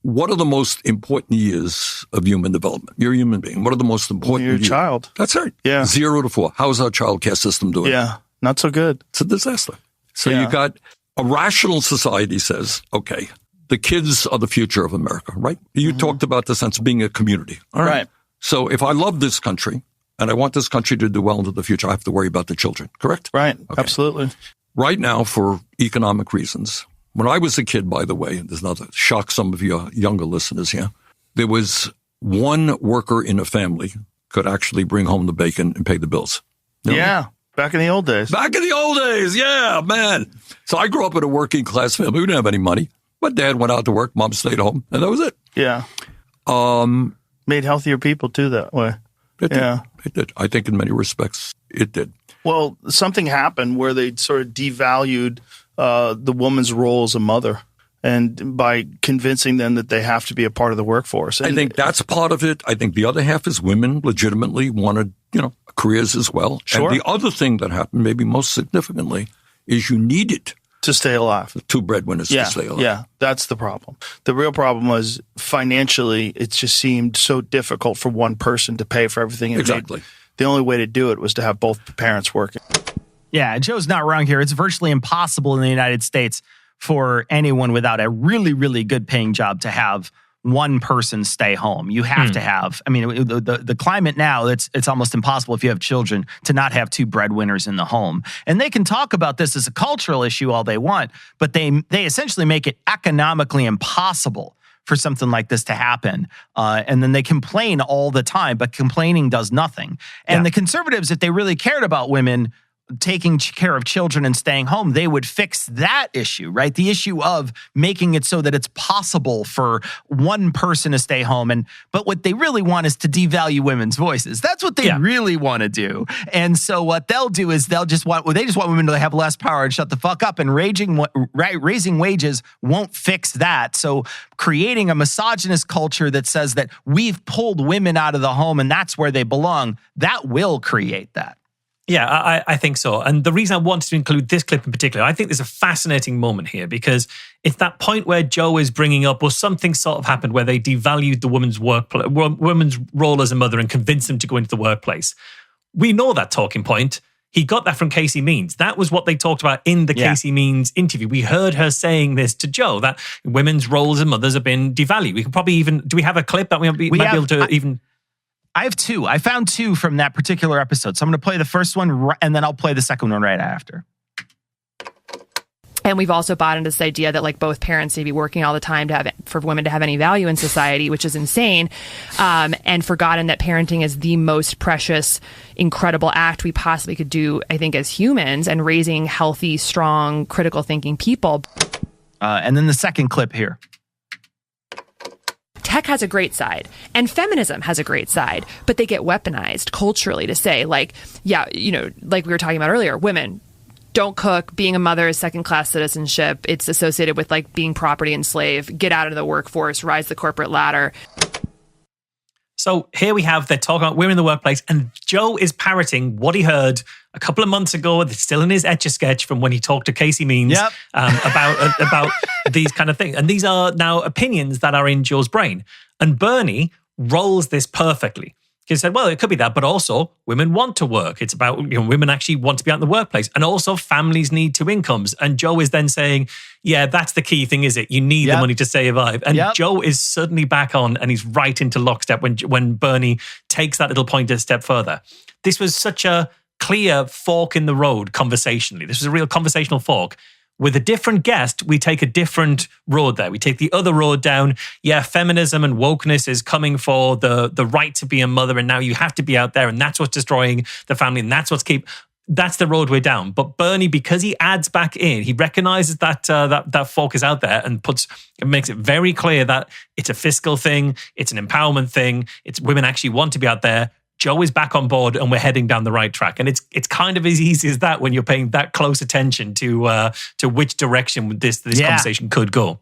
What are the most important years of human development? You're a human being. What are the most important years? You're a child. That's right. Yeah. 0 to 4. How's our child care system doing? Yeah, not so good. It's a disaster. So you got a rational society says, okay, the kids are the future of America, right? You talked about the sense of being a community. All right. So if I love this country and I want this country to do well into the future, I have to worry about the children, correct? Right. Okay. Absolutely. Right now, for economic reasons, when I was a kid, by the way, there's another shock some of your younger listeners here, there was one worker in a family could actually bring home the bacon and pay the bills. You know? Yeah. Back in the old days. Back in the old days. Yeah, man. So I grew up in a working class family. We didn't have any money. My dad went out to work. Mom stayed home. And that was it. Yeah. Made healthier people too that way. It did. I think in many respects it did. Well, something happened where they sort of devalued the woman's role as a mother, and by convincing them that they have to be a part of the workforce. And I think that's part of it. I think the other half is women legitimately wanted, careers as well. Sure. And the other thing that happened, maybe most significantly, is you needed to stay alive. 2 breadwinners to stay alive. Yeah, that's the problem. The real problem was financially, it just seemed so difficult for one person to pay for everything. Exactly. The only way to do it was to have both parents working. Yeah, Joe's not wrong here. It's virtually impossible in the United States for anyone without a really, really good paying job to have one person stay home. You have to have, the climate now, it's almost impossible if you have children to not have 2 breadwinners in the home. And they can talk about this as a cultural issue all they want, but they essentially make it economically impossible for something like this to happen. And then they complain all the time, but complaining does nothing. And the conservatives, if they really cared about women, taking care of children and staying home, they would fix that issue, right? The issue of making it so that it's possible for one person to stay home. But what they really want is to devalue women's voices. That's what they really want to do. And so what they'll do is they just want women to have less power and shut the fuck up. And raising wages won't fix that. So creating a misogynist culture that says that we've pulled women out of the home and that's where they belong, that will create that. Yeah, I think so. And the reason I wanted to include this clip in particular, I think there's a fascinating moment here because it's that point where Joe is bringing up, well, something sort of happened where they devalued the woman's role as a mother and convinced them to go into the workplace. We know that talking point. He got that from Casey Means. That was what they talked about in the Casey Means interview. We heard her saying this to Joe, that women's roles as mothers have been devalued. We can probably even, do we have a clip that we might be able to even... I have two. I found two from that particular episode. So I'm going to play the first one and then I'll play the second one right after. And we've also bought into this idea that like both parents need to be working all the time for women to have any value in society, which is insane. And forgotten that parenting is the most precious, incredible act we possibly could do, I think, as humans, and raising healthy, strong, critical thinking people. And then the second clip here. Tech has a great side and feminism has a great side, but they get weaponized culturally to say like, like we were talking about earlier, women don't cook, being a mother is second-class citizenship. It's associated with like being property and slave, get out of the workforce, rise the corporate ladder. So here we have, they're talking about women in the workplace, and Joe is parroting what he heard a couple of months ago. That's still in his Etch-a-Sketch from when he talked to Casey Means about these kind of things. And these are now opinions that are in Joe's brain. And Bernie rolls this perfectly. He said, well, it could be that, but also women want to work. It's about, women actually want to be out in the workplace. And also families need two incomes. And Joe is then saying, yeah, that's the key thing, is it? You need the money to survive. And Joe is suddenly back on and he's right into lockstep when Bernie takes that little point a step further. This was such a clear fork in the road conversationally. This was a real conversational fork. With a different guest, we take a different road there. We take the other road down. Yeah, feminism and wokeness is coming for the right to be a mother, and now you have to be out there, and that's what's destroying the family, and that's that's the road we're down. But Bernie, because he adds back in, he recognizes that that fork is out there and makes it very clear that it's a fiscal thing, it's an empowerment thing, it's women actually want to be out there. Joe is back on board and we're heading down the right track. And it's kind of as easy as that when you're paying that close attention to which direction this conversation could go.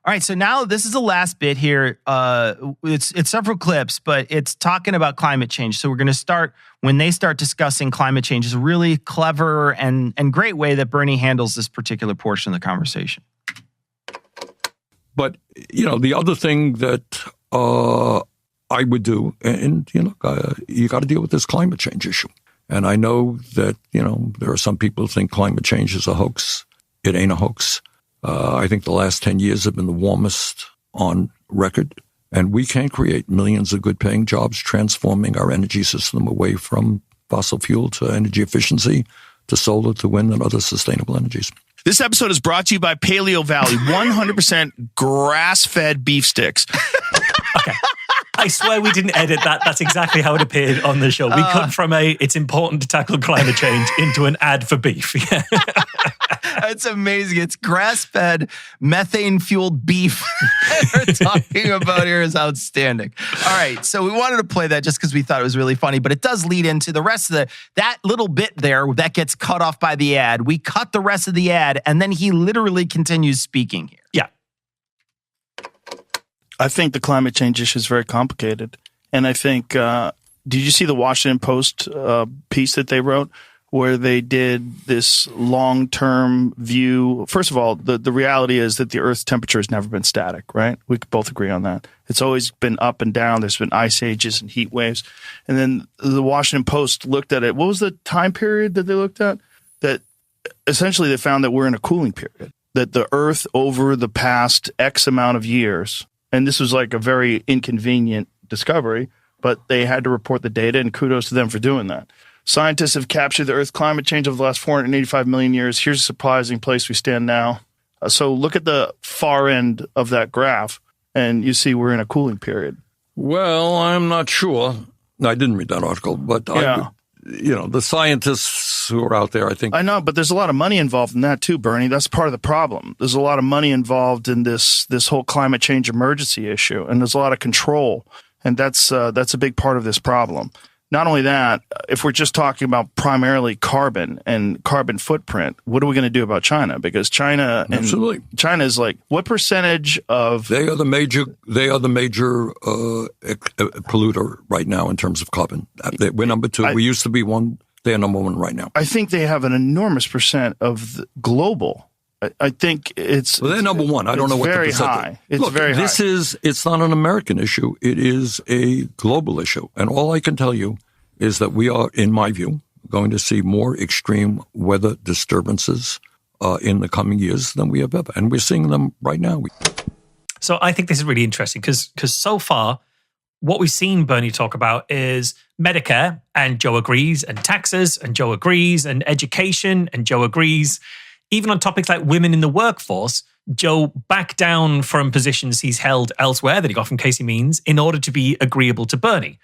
All right, so now this is the last bit here. It's several clips, but it's talking about climate change. So we're going to start when they start discussing climate change. Is a really clever and great way that Bernie handles this particular portion of the conversation. But, the other thing that I would do, and you got to deal with this climate change issue. And I know that, there are some people who think climate change is a hoax. It ain't a hoax. I think the last 10 years have been the warmest on record. And we can create millions of good-paying jobs transforming our energy system away from fossil fuel to energy efficiency, to solar, to wind, and other sustainable energies. This episode is brought to you by Paleo Valley, 100% grass-fed beef sticks. Okay. I swear we didn't edit that. That's exactly how it appeared on the show. We cut from it's important to tackle climate change into an ad for beef. It's amazing. It's grass-fed, methane-fueled beef we're talking about here is outstanding. All right, so we wanted to play that just because we thought it was really funny, but it does lead into the rest of that little bit there that gets cut off by the ad. We cut the rest of the ad, and then he literally continues speaking here. Yeah. I think the climate change issue is very complicated. And I think, did you see the Washington Post piece that they wrote where they did this long-term view? First of all, the reality is that the Earth's temperature has never been static, right? We could both agree on that. It's always been up and down. There's been ice ages and heat waves. And then the Washington Post looked at it. What was the time period that they looked at? That essentially they found that we're in a cooling period, that the Earth over the past X amount of years, and this was like a very inconvenient discovery, but they had to report the data, and kudos to them for doing that. Scientists have captured the Earth's climate change over the last 485 million years. Here's a surprising place we stand now. So look at the far end of that graph, and you see we're in a cooling period. Well, I'm not sure. I didn't read that article, but the scientists who are out there, I think. I know, but there's a lot of money involved in that too, Bernie. That's part of the problem. There's a lot of money involved in this whole climate change emergency issue, and there's a lot of control, and that's a big part of this problem. Not only that, if we're just talking about primarily carbon and carbon footprint, what are we going to do about China? Because China is like, what percentage of they are the major polluter right now in terms of carbon. We're number 2. We used to be 1. They are number 1 right now. I think they have an enormous percent of the global. I think they're number 1. I don't know what the percentage. High. It's very high. It's not an American issue. It is a global issue. And all I can tell you is that we are, in my view, going to see more extreme weather disturbances in the coming years than we have ever. And we're seeing them right now. So I think this is really interesting because so far, what we've seen Bernie talk about is Medicare, and Joe agrees, and taxes, and Joe agrees, and education, and Joe agrees. Even on topics like women in the workforce, Joe backed down from positions he's held elsewhere that he got from Casey Means in order to be agreeable to Bernie.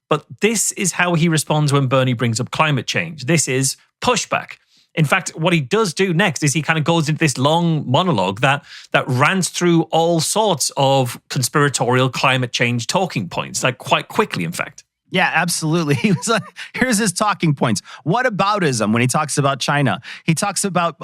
But this is how he responds when Bernie brings up climate change. This is pushback. In fact, what he does do next is he kind of goes into this long monologue that rants through all sorts of conspiratorial climate change talking points, like quite quickly, in fact. Yeah, absolutely. He was like, here's his talking points. What aboutism when he talks about China? He talks about,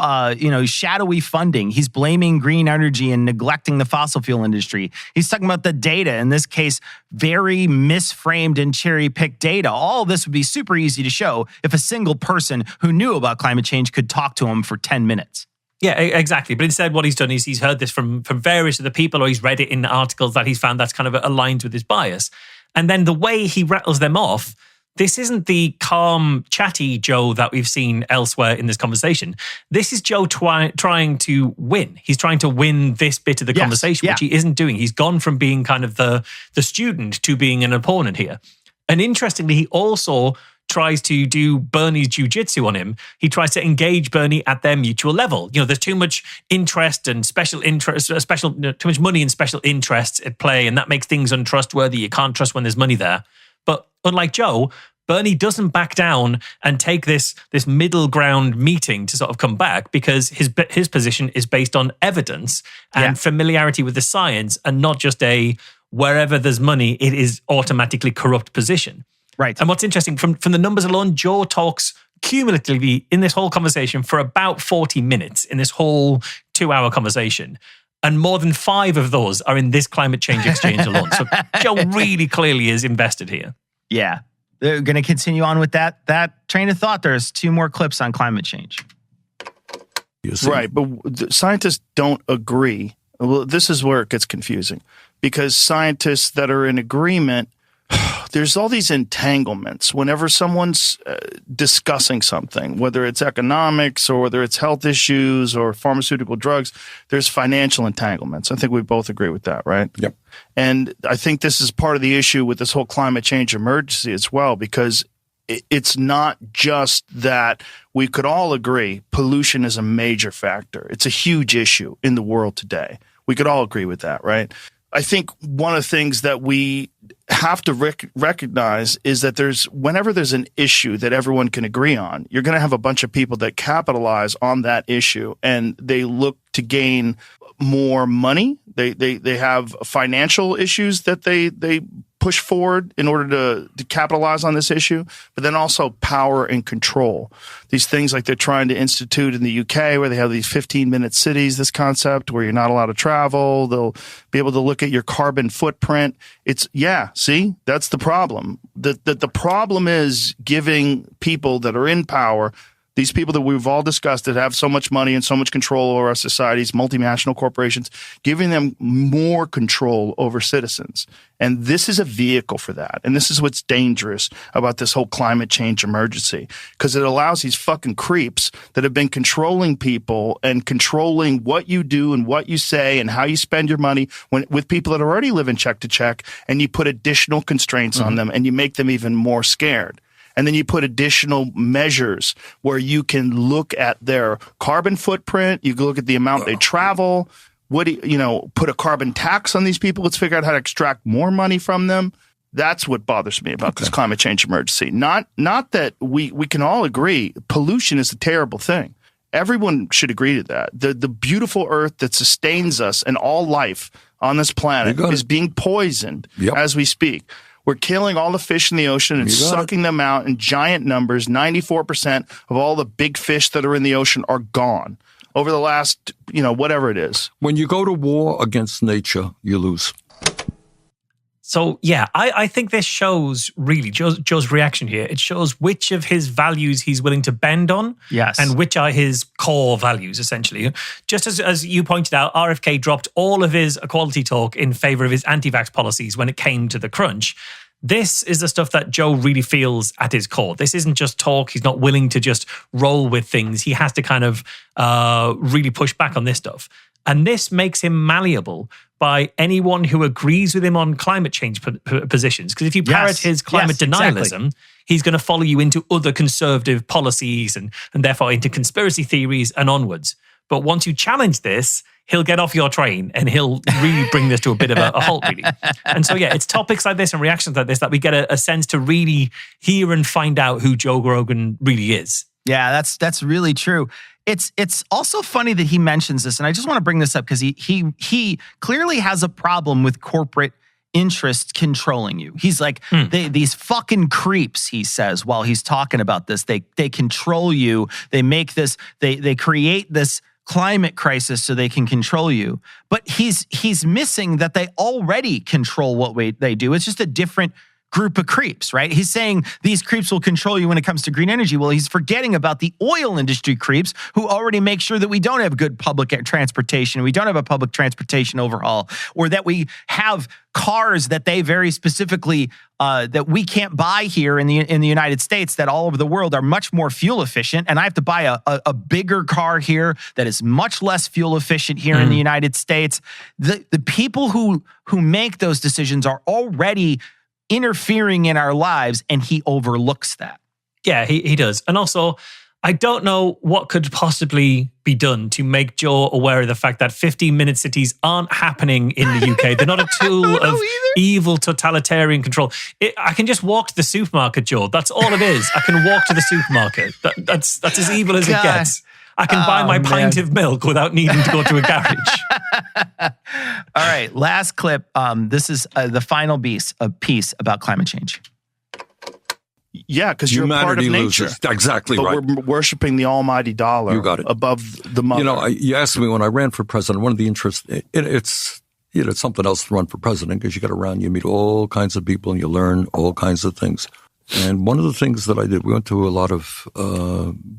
shadowy funding. He's blaming green energy and neglecting the fossil fuel industry. He's talking about the data, in this case, very misframed and cherry-picked data. All of this would be super easy to show if a single person who knew about climate change could talk to him for 10 minutes. Yeah, exactly. But instead, what he's done is he's heard this from various other people, or he's read it in articles that he's found that's kind of aligned with his bias. And then the way he rattles them off, this isn't the calm, chatty Joe that we've seen elsewhere in this conversation. This is Joe trying to win. He's trying to win this bit of the conversation, which he isn't doing. He's gone from being kind of the student to being an opponent here. And interestingly, he also tries to do Bernie's jiu-jitsu on him. He tries to engage Bernie at their mutual level. There's too much interest and too much money and special interests at play, and that makes things untrustworthy. You can't trust when there's money there. But unlike Joe, Bernie doesn't back down and take this middle ground meeting to sort of come back, because his position is based on evidence and familiarity with the science, and not just a wherever there's money, it is automatically corrupt position. Right. And what's interesting, from the numbers alone, Joe talks cumulatively in this whole conversation for about 40 minutes in this whole 2-hour conversation. And more than 5 of those are in this climate change exchange alone. So Joe really clearly is invested here. Yeah. They're going to continue on with that train of thought. There's 2 more clips on climate change. Right. But scientists don't agree. Well, this is where it gets confusing, because scientists that are in agreement, there's all these entanglements whenever someone's discussing something, whether it's economics or whether it's health issues or pharmaceutical drugs. There's financial entanglements. I think we both agree with that, right? Yep. And I think this is part of the issue with this whole climate change emergency as well, because it's not just that we could all agree pollution is a major factor. It's a huge issue in the world today. We could all agree with that, right? I think one of the things that we have to recognize is that whenever there's an issue that everyone can agree on, you're going to have a bunch of people that capitalize on that issue, and they look to gain more money. They have financial issues that they push forward in order to capitalize on this issue, but then also power and control. These things like they're trying to institute in the UK, where they have these 15-minute cities, this concept where you're not allowed to travel. They'll be able to look at your carbon footprint. See, that's the problem. The problem is giving people that are in power, these people that we've all discussed that have so much money and so much control over our societies, multinational corporations, giving them more control over citizens. And this is a vehicle for that. And this is what's dangerous about this whole climate change emergency, because it allows these fucking creeps that have been controlling people and controlling what you do and what you say and how you spend your money with people that are already living check to check, and you put additional constraints on them and you make them even more scared. And then you put additional measures where you can look at their carbon footprint. You can look at the amount they travel. Put a carbon tax on these people. Let's figure out how to extract more money from them. That's what bothers me about this climate change emergency. Not that we can all agree pollution is a terrible thing. Everyone should agree to that. The beautiful earth that sustains us and all life on this planet is being poisoned as we speak. We're killing all the fish in the ocean and sucking them out in giant numbers. 94% of all the big fish that are in the ocean are gone over the last, whatever it is. When you go to war against nature, you lose. So, yeah, I think this shows really Joe's reaction here. It shows which of his values he's willing to bend on and which are his core values, essentially. Just as you pointed out, RFK dropped all of his equality talk in favor of his anti-vax policies when it came to the crunch. This is the stuff that Joe really feels at his core. This isn't just talk. He's not willing to just roll with things. He has to kind of really push back on this stuff. And this makes him malleable by anyone who agrees with him on climate change positions. Because if you parrot his climate denialism, he's going to follow you into other conservative policies and therefore into conspiracy theories and onwards. But once you challenge this, he'll get off your train and he'll really bring this to a bit of a halt, really. And so, yeah, it's topics like this and reactions like this that we get a sense to really hear and find out who Joe Rogan really is. Yeah, that's really true. It's also funny that he mentions this, and I just want to bring this up because he clearly has a problem with corporate interest controlling you. He's like, these fucking creeps, he says while he's talking about this. They control you. They make this, they create this climate crisis so they can control you. But he's missing that they already control what they do. It's just a different group of creeps, right? He's saying these creeps will control you when it comes to green energy. Well, he's forgetting about the oil industry creeps who already make sure that we don't have good public transportation, we don't have a public transportation overhaul, or that we have cars that they very specifically that we can't buy here in the United States that all over the world are much more fuel efficient, and I have to buy a bigger car here that is much less fuel efficient here in the United States. The people who make those decisions are already interfering in our lives, and he overlooks that. Yeah, he does. And also, I don't know what could possibly be done to make Joe aware of the fact that 15-minute cities aren't happening in the UK. They're not a tool of evil totalitarian control. I can just walk to the supermarket, Joe. That's all it is. I can walk to the supermarket. That's as evil as it gets. I can buy my pint of milk without needing to go to a garage. All right, last clip. This is the final piece about climate change. Yeah, because you're a part of nature. Loses. Exactly but right. We're worshiping the almighty dollar. You got it. Above the mother. You asked me when I ran for president, one of the interests, it's something else to run for president because you get around, you meet all kinds of people and you learn all kinds of things. And one of the things that I did, we went to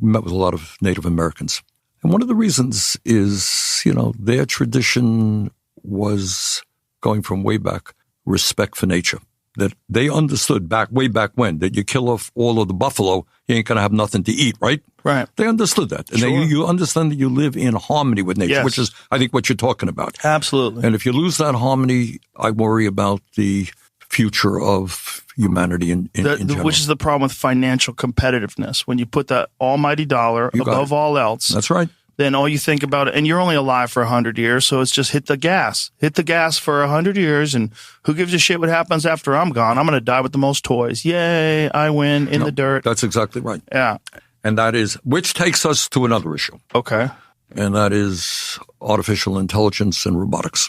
met with a lot of Native Americans. And one of the reasons is, their tradition was going from way back, respect for nature. That they understood way back when, that you kill off all of the buffalo, you ain't going to have nothing to eat, right? Right. They understood that. And you understand that you live in harmony with nature, which is, I think, what you're talking about. Absolutely. And if you lose that harmony, I worry about the future of humanity in general. Which is the problem with financial competitiveness. When you put that almighty dollar above all else. That's right. Then all you think about it, and you're only alive for 100 years, so it's just hit the gas. Hit the gas for 100 years, and who gives a shit what happens after I'm gone? I'm going to die with the most toys. Yay, I win in the dirt. That's exactly right. Yeah. And that is, which takes us to another issue. Okay. And that is artificial intelligence and robotics.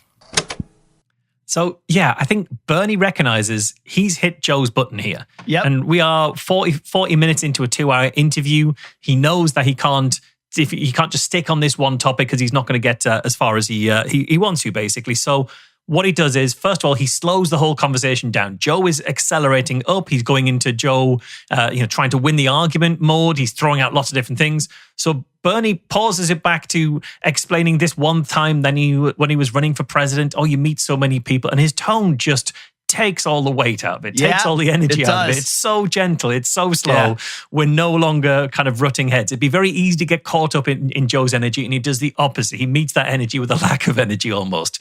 So, yeah, I think Bernie recognizes he's hit Joe's button here. Yep. And we are 40 minutes into a 2-hour interview. He knows that he can't just stick on this one topic because he's not going to get as far as he wants to, basically. So what he does is, first of all, he slows the whole conversation down. Joe is accelerating up. He's going into Joe, trying to win the argument mode. He's throwing out lots of different things. So Bernie pauses it back to explaining this one time when he was running for president. Oh, you meet so many people. And his tone just takes all the weight out of it, takes all the energy out of it. It's so gentle, it's so slow. Yeah. We're no longer kind of rutting heads. It'd be very easy to get caught up in Joe's energy, and he does the opposite. He meets that energy with a lack of energy almost.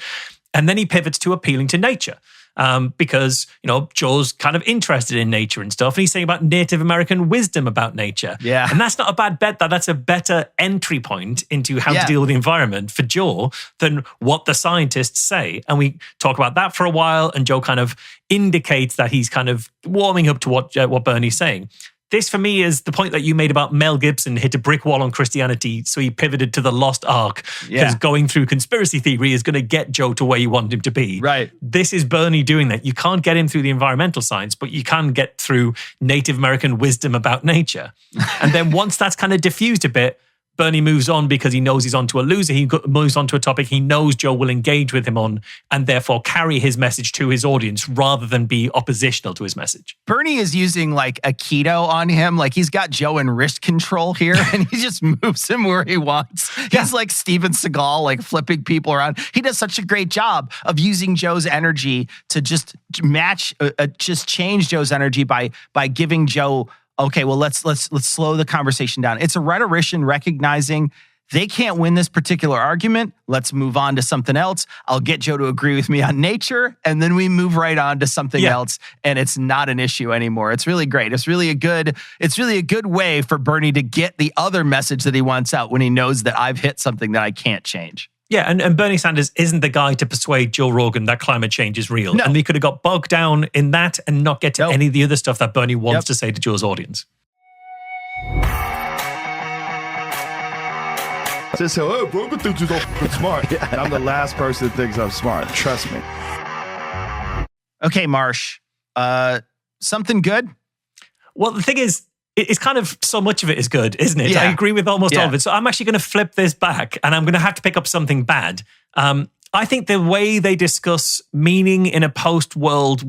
And then he pivots to appealing to nature. because, Joe's kind of interested in nature and stuff. And he's saying about Native American wisdom about nature. Yeah. And that's not a bad bet. That's a better entry point into how to deal with the environment for Joe than what the scientists say. And we talk about that for a while, and Joe kind of indicates that he's kind of warming up to what Bernie's saying. This, for me, is the point that you made about Mel Gibson hit a brick wall on Christianity, so he pivoted to the Lost Ark, because going through conspiracy theory is going to get Joe to where you want him to be. Right. This is Bernie doing that. You can't get him through the environmental science, but you can get through Native American wisdom about nature. And then once that's kind of diffused a bit, Bernie moves on because he knows he's onto a loser. He moves on to a topic he knows Joe will engage with him on, and therefore carry his message to his audience rather than be oppositional to his message. Bernie is using like a keto on him. Like he's got Joe in wrist control here, and he just moves him where he wants. He's like Steven Seagal, like flipping people around. He does such a great job of using Joe's energy to just match, just change Joe's energy by giving Joe, okay, well, let's slow the conversation down. It's a rhetorician recognizing they can't win this particular argument. Let's move on to something else. I'll get Joe to agree with me on nature, and then we move right on to something else, and it's not an issue anymore. It's really great. It's really a good way for Bernie to get the other message that he wants out when he knows that I've hit something that I can't change. Yeah, and Bernie Sanders isn't the guy to persuade Joe Rogan that climate change is real. No. And we could have got bogged down in that and not get to any of the other stuff that Bernie wants to say to Joe's audience. Cecil, Rogan thinks he's all smart. And I'm the last person that thinks I'm smart. Trust me. Okay, Marsh. Something good? Well, the thing is, it's kind of so much of it is good, isn't it? Yeah. I agree with almost all of it. So I'm actually going to flip this back, and I'm going to have to pick up something bad. I think the way they discuss meaning in a post-work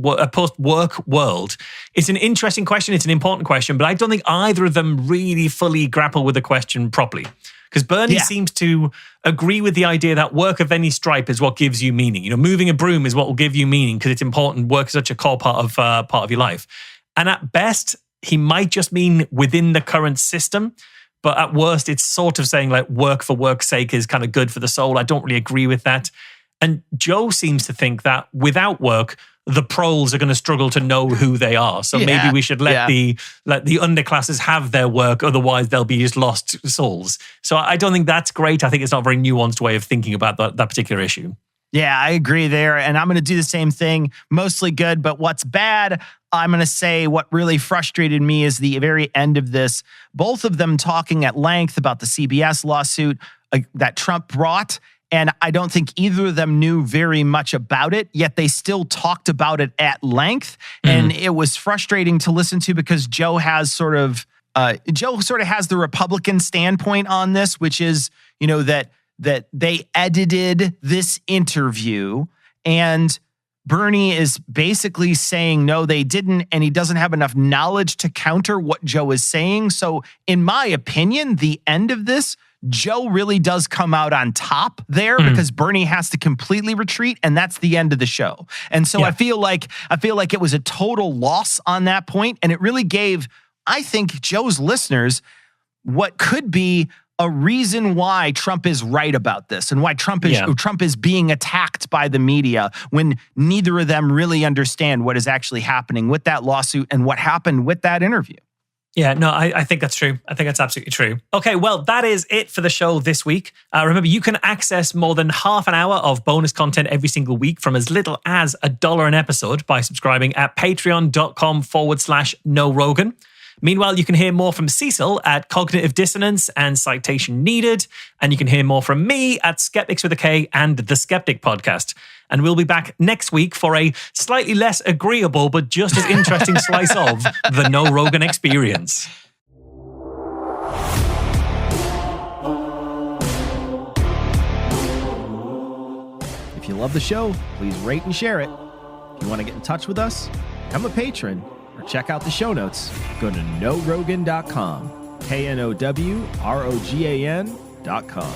world is an interesting question. It's an important question, but I don't think either of them really fully grapple with the question properly. Because Bernie seems to agree with the idea that work of any stripe is what gives you meaning. Moving a broom is what will give you meaning because it's important. Work is such a core part of your life. And at best, he might just mean within the current system. But at worst, it's sort of saying like work for work's sake is kind of good for the soul. I don't really agree with that. And Joe seems to think that without work, the proles are going to struggle to know who they are. So maybe we should let the underclasses have their work. Otherwise, they'll be just lost souls. So I don't think that's great. I think it's not a very nuanced way of thinking about that particular issue. Yeah, I agree there. And I'm going to do the same thing. Mostly good, but what's bad, I'm going to say what really frustrated me is the very end of this. Both of them talking at length about the CBS lawsuit that Trump brought. And I don't think either of them knew very much about it, yet they still talked about it at length. And it was frustrating to listen to because Joe sort of has the Republican standpoint on this, which is, that they edited this interview, and Bernie is basically saying, no, they didn't, and he doesn't have enough knowledge to counter what Joe is saying. So in my opinion, the end of this, Joe really does come out on top there because Bernie has to completely retreat, and that's the end of the show. And so I feel like it was a total loss on that point, and it really gave, I think, Joe's listeners what could be a reason why Trump is right about this and why Trump is being attacked by the media when neither of them really understand what is actually happening with that lawsuit and what happened with that interview. Yeah, no, I think that's true. I think that's absolutely true. Okay, well, that is it for the show this week. Remember, you can access more than half an hour of bonus content every single week from as little as $1 an episode by subscribing at patreon.com/NoRogan. Meanwhile, you can hear more from Cecil at Cognitive Dissonance and Citation Needed. And you can hear more from me at Skeptics with a K and the Skeptic podcast. And we'll be back next week for a slightly less agreeable but just as interesting slice of the No Rogan experience. If you love the show, please rate and share it. If you want to get in touch with us, become a patron. Or check out the show notes. Go to knowrogan.com. KNOWROGAN.com.